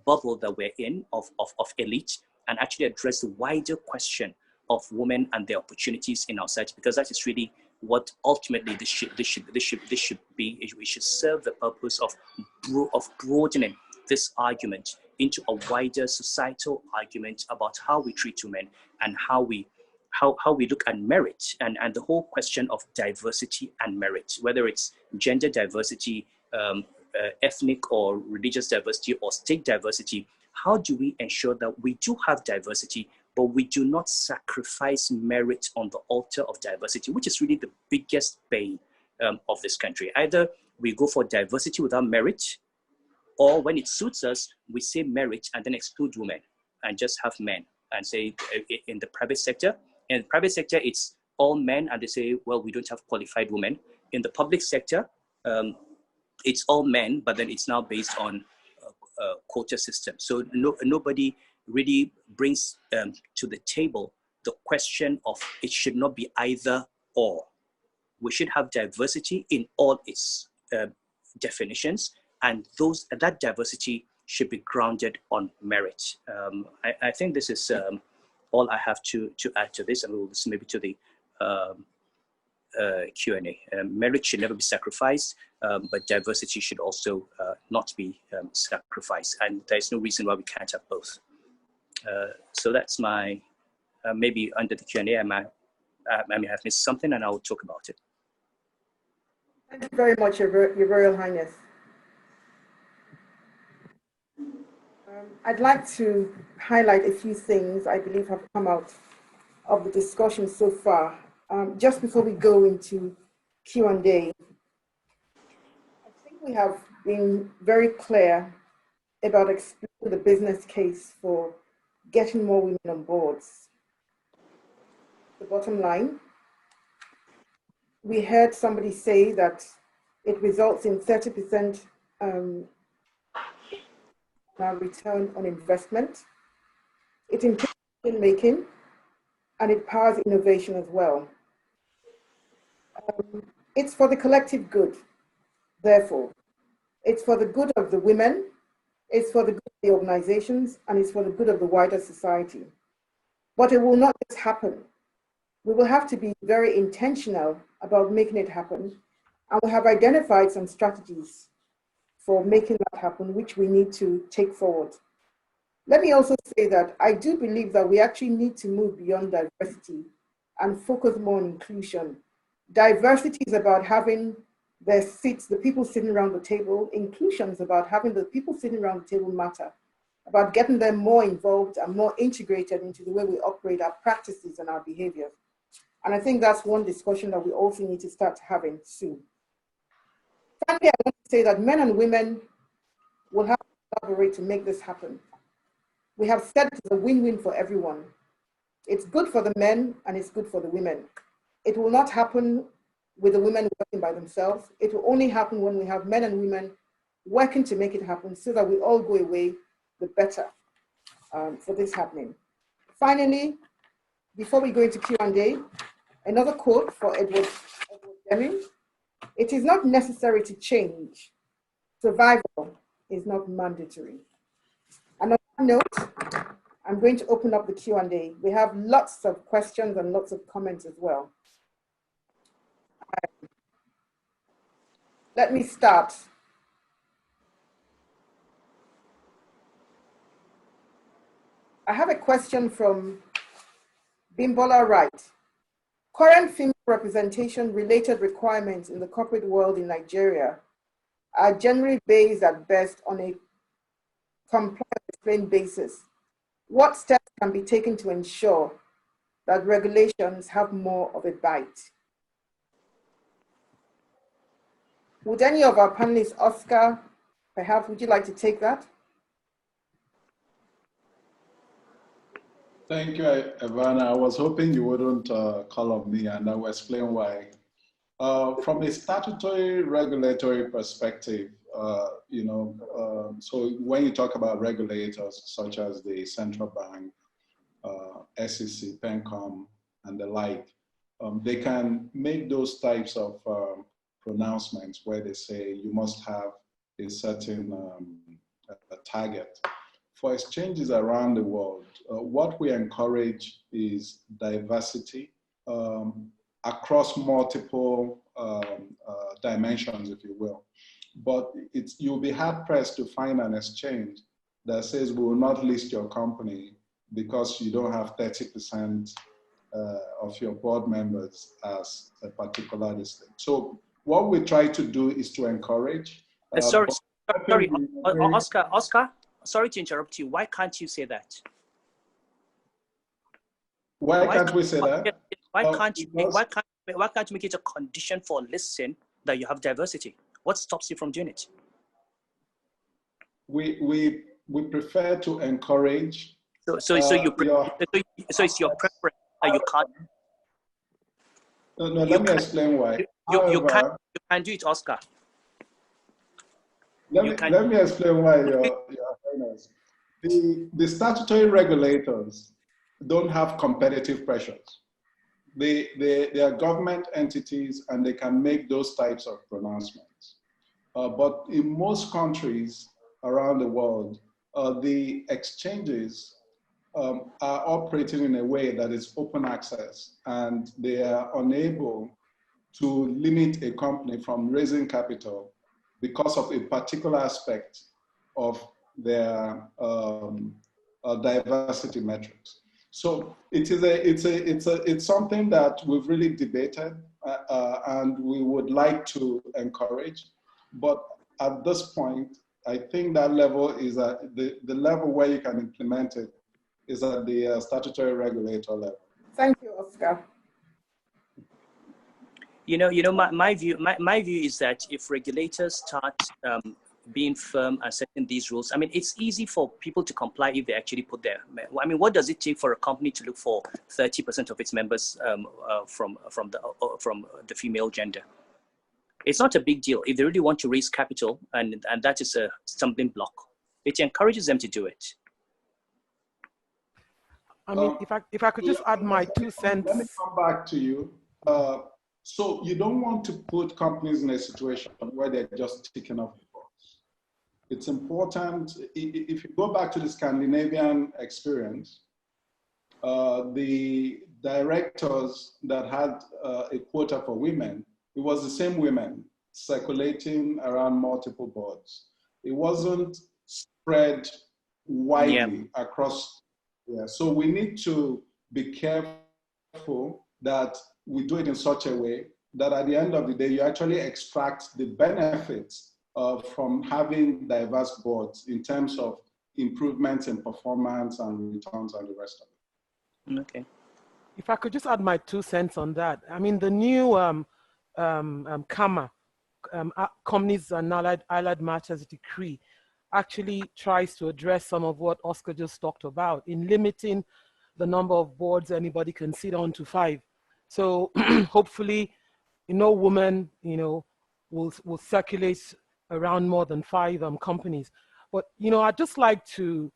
bubble that we're in of elite, and actually address the wider question of women and their opportunities in our society, because that is really what ultimately this should be. We should serve the purpose of broadening this argument into a wider societal argument about how we treat women and how we how we look at merit and the whole question of diversity and merit, whether it's gender diversity, ethnic or religious diversity, or state diversity. How do we ensure that we do have diversity, but we do not sacrifice merit on the altar of diversity, which is really the biggest bane of this country? Either we go for diversity without merit, or when it suits us, we say merit and then exclude women and just have men and say in the private sector. In the private sector, it's all men, and they say, well, we don't have qualified women. In the public sector, it's all men, but then it's now based on a quota system. So nobody really brings to the table the question of it should not be either or. We should have diversity in all its definitions, and that diversity should be grounded on merit. I think this is all I have to add to this, and we'll listen maybe to the Q&A. Merit should never be sacrificed, but diversity should also not be sacrificed, and there's no reason why we can't have both. So that's my, maybe under the Q&A, I may have missed something, and I will talk about it. Thank you very much, Your Royal Highness. I'd like to highlight a few things I believe have come out of the discussion so far. Just before we go into Q&A, I think we have been very clear about explaining the business case for getting more women on boards. The bottom line, we heard somebody say that it results in 30% return on investment. It improves decision making, and it powers innovation as well. It's for the collective good, therefore. It's for the good of the women, it's for the good of the organizations, and it's for the good of the wider society. But it will not just happen. We will have to be very intentional about making it happen, and we have identified some strategies for making that happen, which we need to take forward. Let me also say that I do believe that we actually need to move beyond diversity and focus more on inclusion. Diversity is about having their seats, the people sitting around the table. Inclusion is about having the people sitting around the table matter, about getting them more involved and more integrated into the way we operate our practices and our behaviors. And I think that's one discussion that we also need to start having soon. Finally, I want to say that men and women will have to collaborate to make this happen. We have said it's a win-win for everyone. It's good for the men and it's good for the women. It will not happen with the women working by themselves. It will only happen when we have men and women working to make it happen, so that we all go away the better for this happening. Finally, before we go into Q&A, another quote for Edward Deming. It is not necessary to change. Survival is not mandatory. And on that note, I'm going to open up the Q&A. We have lots of questions and lots of comments as well. Let me start. I have a question from Bimbola Wright. Current female representation related requirements in the corporate world in Nigeria are generally based at best on a comply-explain basis. What steps can be taken to ensure that regulations have more of a bite? Would any of our panelists, Oscar, perhaps, would you like to take that? Thank you, Ivana. I was hoping you wouldn't call on me, and I will explain why. From a statutory regulatory perspective, so when you talk about regulators such as the central bank, SEC, PENCOM, and the like, they can make those types of pronouncements where they say you must have a certain a target. For exchanges around the world, what we encourage is diversity across multiple dimensions, if you will. But you'll be hard pressed to find an exchange that says we will not list your company because you don't have 30% of your board members as a particular district. So what we try to do is to encourage. Sorry, Oscar, sorry to interrupt you. Why can't you say that? Why can't we say that? Why can't you make it a condition for listing that you have diversity? What stops you from doing it? We prefer to encourage. So it's your preference that you can't. No, let me explain why. You can't do it, Oscar. Let me explain why, Your Highness. The statutory regulators don't have competitive pressures. They are government entities and they can make those types of pronouncements. But in most countries around the world, the exchanges are operating in a way that is open access, and they are unable to limit a company from raising capital because of a particular aspect of their diversity metrics. So it's something that we've really debated and we would like to encourage, but at this point, I think that level is at the level where you can implement it is at the statutory regulator level. Thank you, Oscar. My view is that if regulators start being firm and setting these rules, I mean, it's easy for people to comply if they actually put their. I mean, what does it take for a company to look for 30% of its members from the female gender? It's not a big deal. If they really want to raise capital and that is a stumbling block, it encourages them to do it. I mean, if I could just add my 2 cents. Let me come back to you. So you don't want to put companies in a situation where they're just ticking off the box. It's important, if you go back to the Scandinavian experience, the directors that had a quota for women, it was the same women circulating around multiple boards. It wasn't spread widely across. Yeah. So we need to be careful that we do it in such a way that at the end of the day, you actually extract the benefits from having diverse boards in terms of improvements in performance and returns and the rest of it. Okay. If I could just add my 2 cents on that. I mean, the new CAMA, Companies and Allied Matters Decree, actually tries to address some of what Oscar just talked about in limiting the number of boards anybody can sit on to 5. So hopefully, no woman, will circulate around more than 5 companies. But, I'd just like to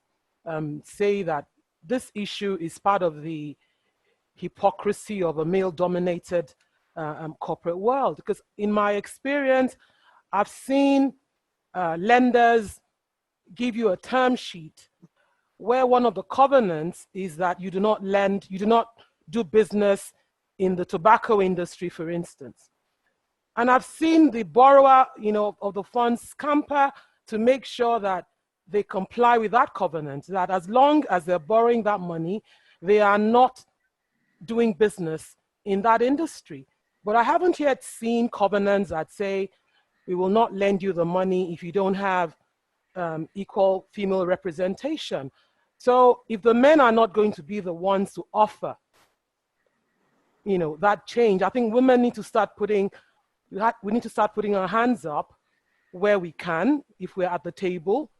say that this issue is part of the hypocrisy of a male-dominated corporate world. Because in my experience, I've seen lenders give you a term sheet where one of the covenants is that you do not lend, you do not do business in the tobacco industry, for instance. And I've seen the borrower, of the funds scamper to make sure that they comply with that covenant, that as long as they're borrowing that money, they are not doing business in that industry. But I haven't yet seen covenants that say, we will not lend you the money if you don't have equal female representation. So if the men are not going to be the ones to offer, that change, I think women need to start putting our hands up where we can, if we're at the table,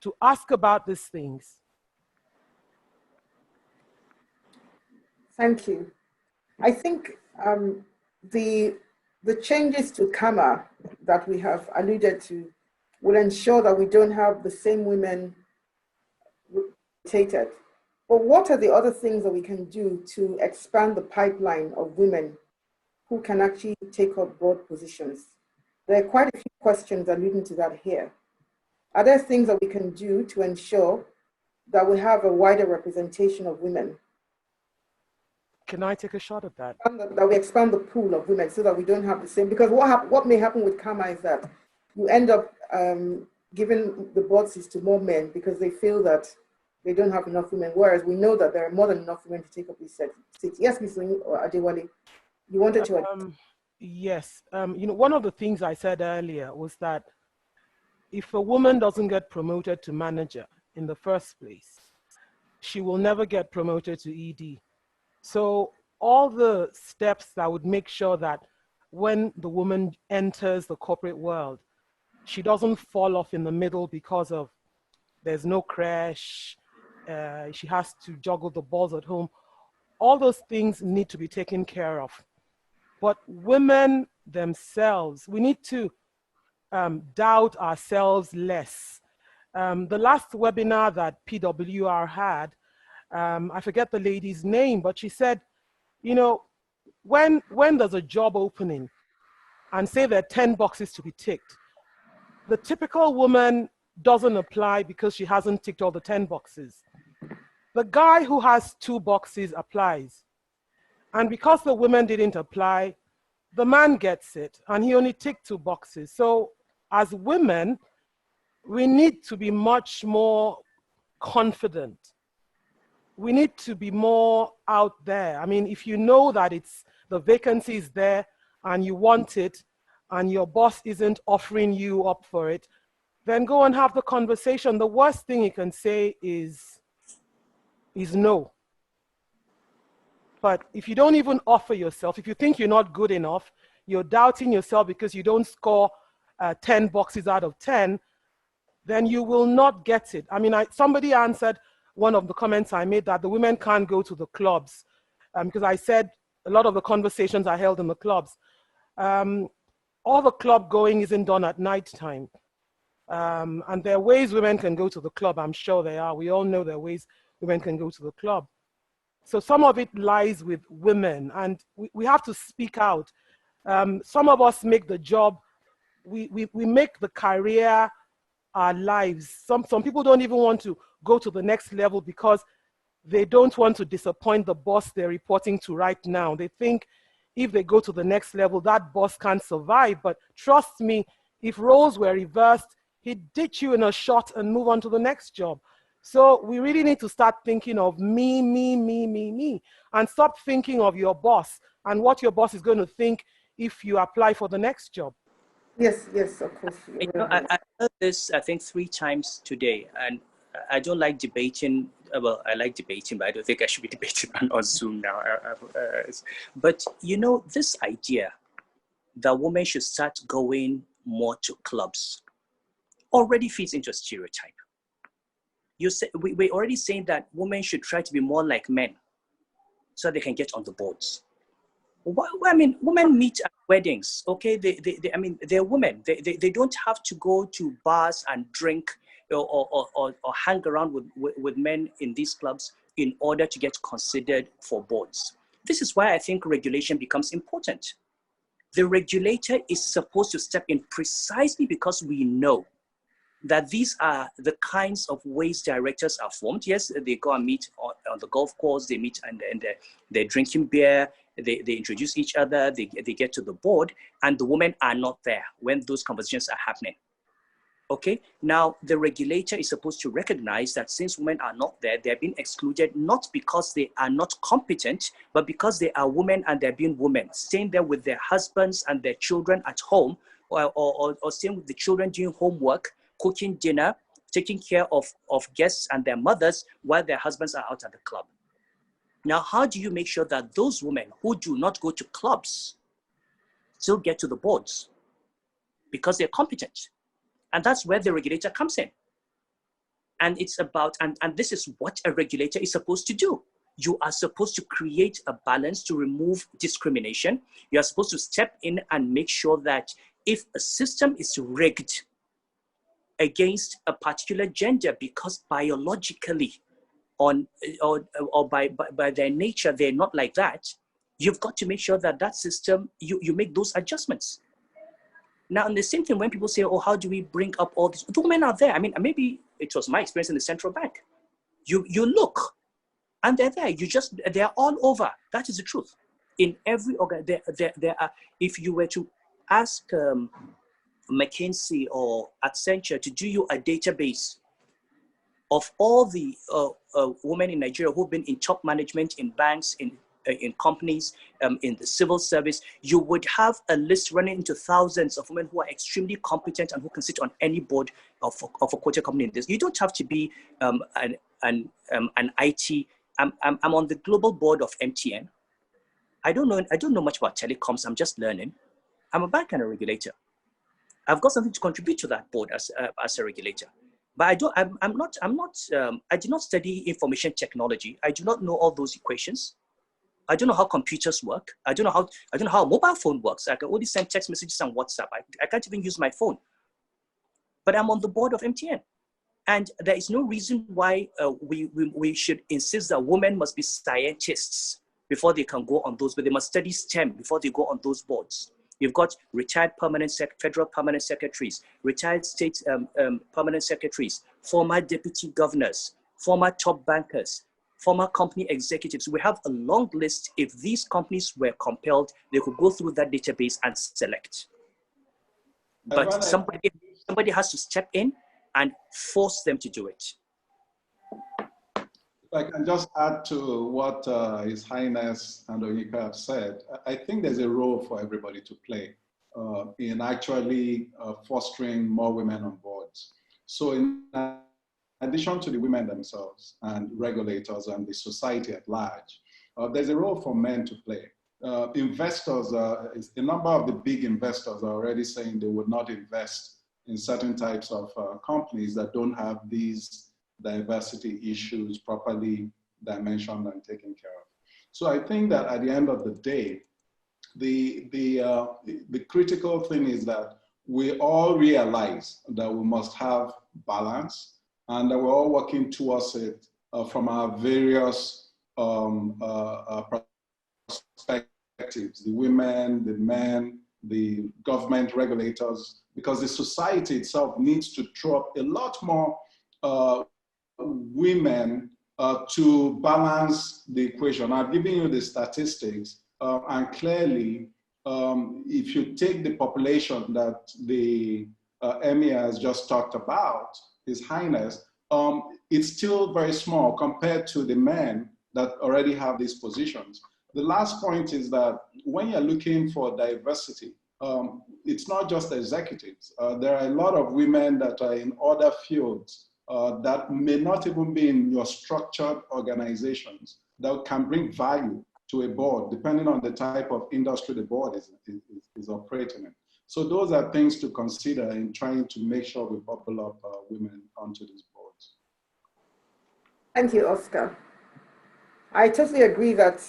to ask about these things. Thank you. I think the changes to CAMA that we have alluded to will ensure that we don't have the same women rotated. But what are the other things that we can do to expand the pipeline of women who can actually take up board positions? There are quite a few questions alluding to that here. Are there things that we can do to ensure that we have a wider representation of women? Can I take a shot at that? That we expand the pool of women so that we don't have the same, because what may happen with CAMA is that you end up giving the board seats to more men because they feel that they don't have enough women, whereas we know that there are more than enough women to take up these seats. Yes, Ms. Adewale, you wanted to... Yes, one of the things I said earlier was that if a woman doesn't get promoted to manager in the first place, she will never get promoted to ED. So all the steps that would make sure that when the woman enters the corporate world, she doesn't fall off in the middle because of there's no crash, she has to juggle the balls at home. All those things need to be taken care of. But women themselves, we need to doubt ourselves less. The last webinar that PWR had, I forget the lady's name, but she said, when there's a job opening and say there are 10 boxes to be ticked, the typical woman doesn't apply because she hasn't ticked all the 10 boxes. The guy who has 2 boxes applies. And because the woman didn't apply, the man gets it and he only ticked 2 boxes. So as women, we need to be much more confident. We need to be more out there. I mean, if you know that the vacancy is there and you want it and your boss isn't offering you up for it, then go and have the conversation. The worst thing you can say is no. But if you don't even offer yourself, if you think you're not good enough, you're doubting yourself because you don't score 10 boxes out of 10, then you will not get it. I mean, somebody answered one of the comments I made that the women can't go to the clubs because I said a lot of the conversations are held in the clubs. All the club going isn't done at night time. And there are ways women can go to the club. I'm sure there are. We all know there are ways women can go to the club. So some of it lies with women, and we have to speak out. Some of us make the job, we make the career our lives. Some people don't even want to go to the next level because they don't want to disappoint the boss they're reporting to right now. They think if they go to the next level, that boss can't survive. But trust me, if roles were reversed, he'd ditch you in a shot and move on to the next job. So we really need to start thinking of me, and stop thinking of your boss and what your boss is going to think if you apply for the next job. Yes, of course. I heard this, I think, 3 times today, and I don't like debating. Well, I like debating, but I don't think I should be debating on Zoom now. But this idea that women should start going more to clubs already fits into a stereotype. We're already saying that women should try to be more like men so they can get on the boards. I mean, women meet at weddings, okay? They're women. They don't have to go to bars and drink or hang around with men in these clubs in order to get considered for boards. This is why I think regulation becomes important. The regulator is supposed to step in precisely because we know that these are the kinds of ways directors are formed. Yes, they go and meet on the golf course, they meet and they're drinking beer, they introduce each other, they get to the board, and the women are not there when those conversations are happening. Okay, now the regulator is supposed to recognize that since women are not there, they're being excluded, not because they are not competent, but because they are women and they're being women, staying there with their husbands and their children at home, or staying with the children doing homework, cooking dinner, taking care of guests and their mothers while their husbands are out at the club. Now, how do you make sure that those women who do not go to clubs still get to the boards? Because they're competent. And that's where the regulator comes in. And it's about, and this is what a regulator is supposed to do. You are supposed to create a balance to remove discrimination. You are supposed to step in and make sure that if a system is rigged against a particular gender because biologically or by their nature, they're not like that, you've got to make sure that that system, you make those adjustments. Now, and the same thing when people say, oh, how do we bring up all this? The women are there. I mean, maybe it was my experience in the central bank. You look, and they're there. They're all over. That is the truth. In every organ, there are, if you were to ask McKinsey or Accenture to do you a database of all the women in Nigeria who've been in top management in banks, in companies, in the civil service, you would have a list running into thousands of women who are extremely competent and who can sit on any board of a quoted company in this. You don't have to be an IT. I'm on the global board of MTN. I don't know much about telecoms. I'm just learning. I'm a bank and a regulator. I've got something to contribute to that board as a regulator. But I did not study information technology. I do not know all those equations. I don't know how computers work. I don't know how a mobile phone works. I can only send text messages on WhatsApp. I can't even use my phone. But I'm on the board of MTN. And there is no reason why we should insist that women must be scientists before they can go on those, but they must study STEM before they go on those boards. You've got retired federal permanent secretaries, retired state permanent secretaries, former deputy governors, former top bankers, former company executives. We have a long list. If these companies were compelled, they could go through that database and select. But somebody has to step in and force them to do it. If I can just add to what His Highness and Onyeka have said, I think there's a role for everybody to play in actually fostering more women on boards. So in addition to the women themselves and regulators and the society at large, there's a role for men to play. Investors, a number of the big investors are already saying they would not invest in certain types of companies that don't have these diversity issues properly dimensioned and taken care of. So I think that at the end of the day, the critical thing is that we all realize that we must have balance and that we're all working towards it from our various perspectives, the women, the men, the government regulators, because the society itself needs to throw up a lot more women to balance the equation. I've given you the statistics, and clearly, if you take the population that the Emir has just talked about, His Highness, it's still very small compared to the men that already have these positions. The last point is that when you're looking for diversity, it's not just executives. There are a lot of women that are in other fields that may not even be in your structured organizations that can bring value to a board, depending on the type of industry the board is operating in. So those are things to consider in trying to make sure we bubble up women onto these boards. Thank you, Oscar. I totally agree that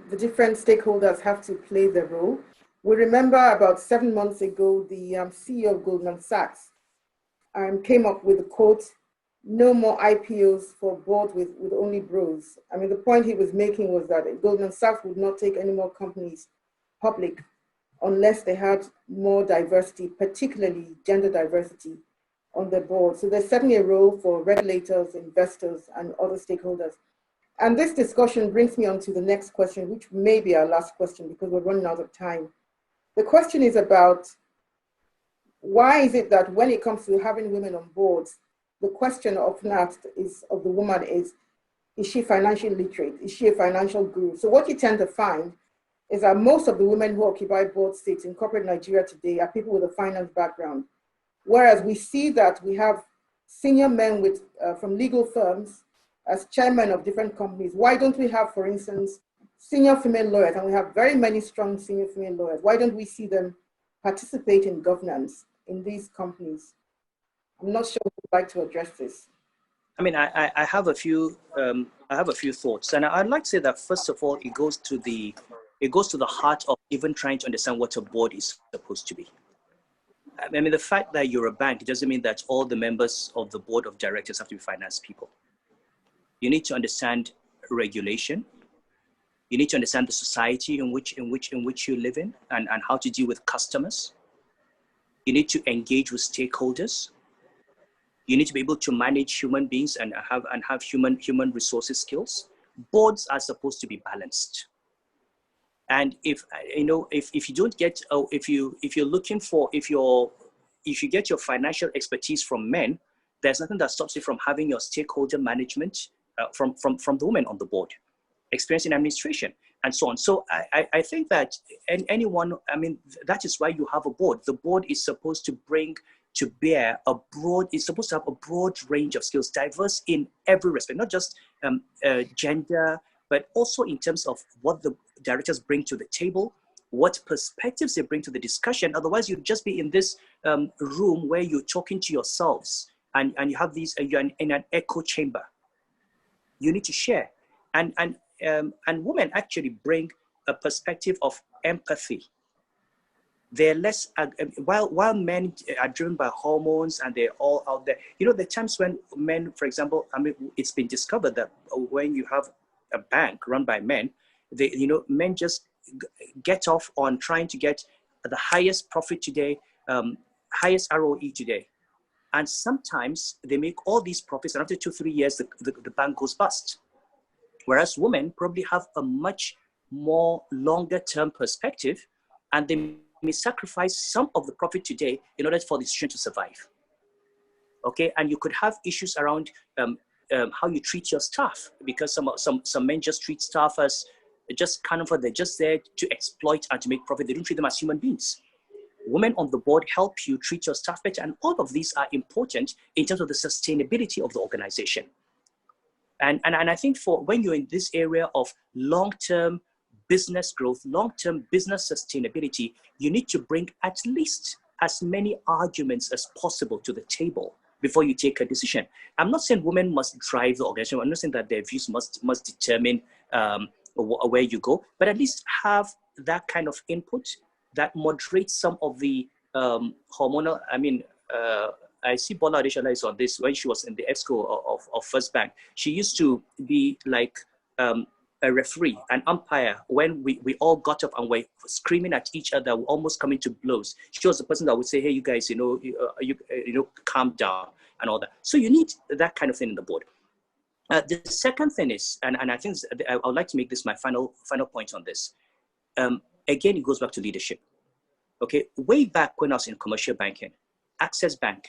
the different stakeholders have to play their role. We remember about 7 months ago, the CEO of Goldman Sachs came up with the quote, "No more IPOs for board with only bros." I mean, the point he was making was that Goldman Sachs would not take any more companies public unless they had more diversity, particularly gender diversity, on their board. So there's certainly a role for regulators, investors, and other stakeholders. And this discussion brings me on to the next question, which may be our last question because we're running out of time. The question is about why is it that when it comes to having women on boards, the question often asked of the woman is she financially literate? Is she a financial guru? So what you tend to find is that most of the women who occupy board seats in corporate Nigeria today are people with a finance background. Whereas we see that we have senior men from legal firms as chairmen of different companies. Why don't we have, for instance, senior female lawyers? And we have very many strong senior female lawyers. Why don't we see them participate in governance in these companies? I'm not sure who would like to address this. I mean, I have a few thoughts, and I'd like to say that first of all, it goes to the heart of even trying to understand what a board is supposed to be. I mean, the fact that you're a bank doesn't mean that all the members of the board of directors have to be finance people. You need to understand regulation. You need to understand the society in which you live in and how to deal with customers. You need to engage with stakeholders. You need to be able to manage human beings and have human resources skills. Boards are supposed to be balanced. And if you don't get if you get your financial expertise from men, there's nothing that stops you from having your stakeholder management from the women on the board, experience in administration, and so on. So I think that anyone, I mean, that is why you have a board. The board is supposed to bring to bear it's supposed to have a broad range of skills, diverse in every respect, not just gender, but also in terms of what the directors bring to the table, what perspectives they bring to the discussion. Otherwise, you'd just be in this room where you're talking to yourselves and you have these, you're in an echo chamber. You need to share. And women actually bring a perspective of empathy. They're less, while men are driven by hormones and they're all out there, you know, the times when men, for example, I mean, it's been discovered that when you have a bank run by men, men just get off on trying to get the highest profit today, highest ROE today. And sometimes they make all these profits, and after 2-3 years, the bank goes bust. Whereas women probably have a much more longer term perspective, and they may sacrifice some of the profit today in order for the institution to survive. Okay, and you could have issues around how you treat your staff, because some men just treat staff as just kind of, they're just there to exploit and to make profit. They don't treat them as human beings. Women on the board help you treat your staff better, and all of these are important in terms of the sustainability of the organization. And I think for when you're in this area of long-term business growth, long-term business sustainability, you need to bring at least as many arguments as possible to the table before you take a decision. I'm not saying women must drive the organization. I'm not saying that their views must determine where you go, but at least have that kind of input that moderates some of the hormonal, I see Bola Adeshola is on this. When she was in the EXCO of First Bank, she used to be like a referee, an umpire, when we all got up and were screaming at each other, almost coming to blows. She was the person that would say, hey, you guys, calm down and all that. So you need that kind of thing in the board. The second thing is, and I think I would like to make this my final point on this. Again, it goes back to leadership. Okay, way back when I was in commercial banking, Access Bank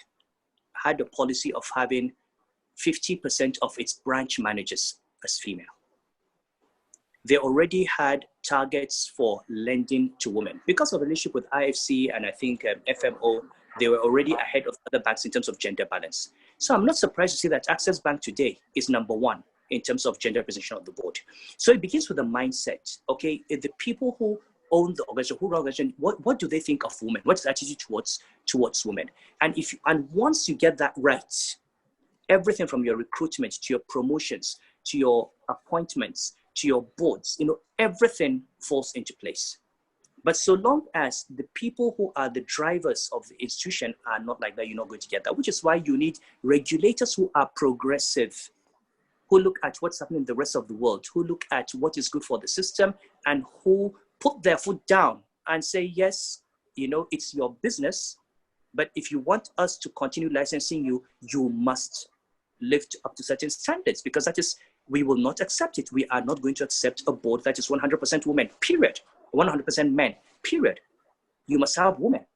had a policy of having 50% of its branch managers as female. They already had targets for lending to women. Because of the relationship with IFC and I think FMO, they were already ahead of other banks in terms of gender balance. So I'm not surprised to see that Access Bank today is #1 in terms of gender representation on the board. So it begins with the mindset. Okay, if the people who own the organization, who run the organization, what do they think of women? What's the attitude towards women? And once you get that right, everything from your recruitment to your promotions, to your appointments, to your boards, everything falls into place. But so long as the people who are the drivers of the institution are not like that, you're not going to get that, which is why you need regulators who are progressive, who look at what's happening in the rest of the world, who look at what is good for the system, and who put their foot down and say, yes, it's your business, but if you want us to continue licensing you, you must live up to certain standards, because we will not accept it. We are not going to accept a board that is 100% women, period. 100% men, period. You must have women.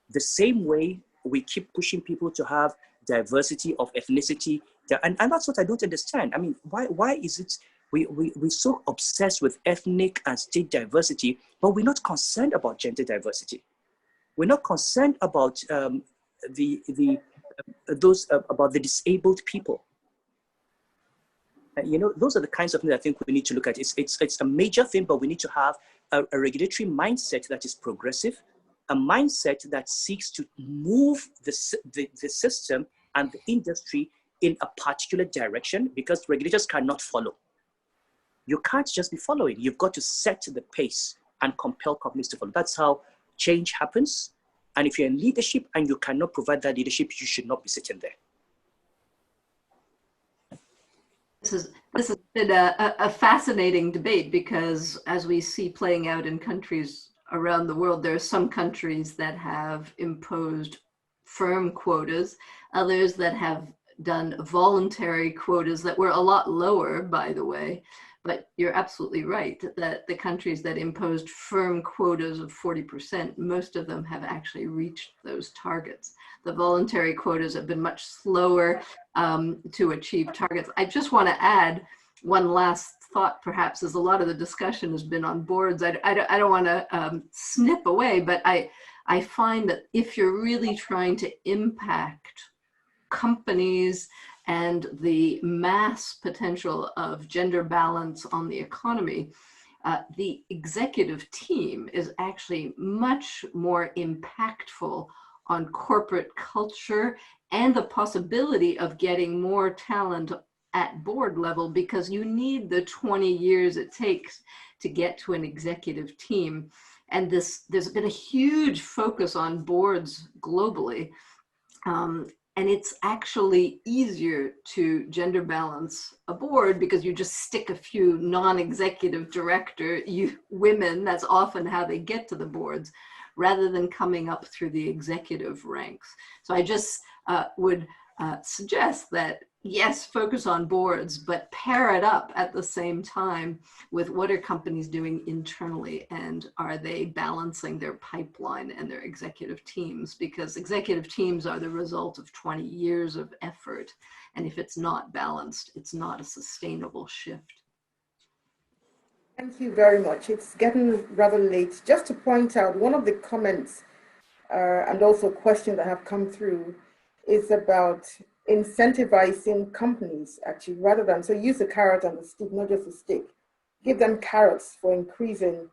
The same way we keep pushing people to have diversity of ethnicity, and that's what I don't understand. I mean, why is it we're so obsessed with ethnic and state diversity, but we're not concerned about gender diversity? We're not concerned about about the disabled people. Those are the kinds of things I think we need to look at. It's a major thing, but we need to have a regulatory mindset that is progressive, a mindset that seeks to move the system and the industry in a particular direction, because regulators cannot follow. You can't just be following. You've got to set the pace and compel companies to follow. That's how change happens. And if you're in leadership and you cannot provide that leadership, you should not be sitting there. This has been a fascinating debate, because as we see playing out in countries around the world, there are some countries that have imposed firm quotas, others that have done voluntary quotas that were a lot lower, by the way. But you're absolutely right that the countries that imposed firm quotas of 40%, most of them have actually reached those targets. The voluntary quotas have been much slower to achieve targets. I just want to add one last thought, perhaps, as a lot of the discussion has been on boards. I don't want to snip away, but I find that if you're really trying to impact companies and the mass potential of gender balance on the economy, the executive team is actually much more impactful on corporate culture and the possibility of getting more talent at board level, because you need the 20 years it takes to get to an executive team. And there's been a huge focus on boards globally. And it's actually easier to gender balance a board because you just stick a few non-executive director women, that's often how they get to the boards, rather than coming up through the executive ranks. So I just would suggest that, yes, focus on boards, but pair it up at the same time with what are companies doing internally, and are they balancing their pipeline and their executive teams, because executive teams are the result of 20 years of effort. And if it's not balanced, it's not a sustainable shift. Thank you very much. It's getting rather late. Just to point out, one of the comments and also questions that have come through is about incentivizing companies, actually, rather than, so use the carrot and the stick, not just the stick. Give them carrots for increasing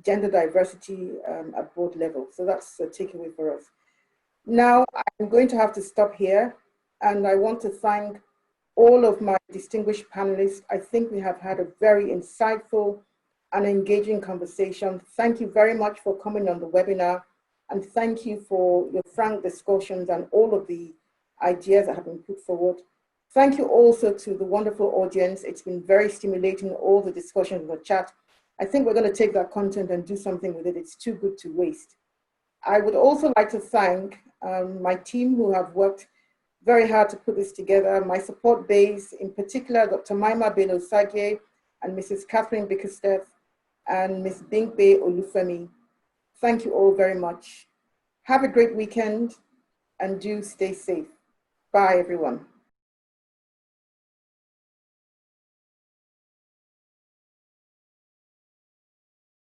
gender diversity at board level. So that's a takeaway for us. Now, I'm going to have to stop here, and I want to thank all of my distinguished panelists. I think we have had a very insightful and engaging conversation. Thank you very much for coming on the webinar, and thank you for your frank discussions and all of the ideas that have been put forward. Thank you also to the wonderful audience. It's been very stimulating, all the discussions in the chat. I think we're going to take that content and do something with it. It's too good to waste. I would also like to thank my team who have worked very hard to put this together, my support base, in particular, Dr. Maima Bello-Sagye and Mrs. Catherine Bickersteth and Ms. Binkbe Olufemi. Thank you all very much. Have a great weekend and do stay safe. Bye, everyone.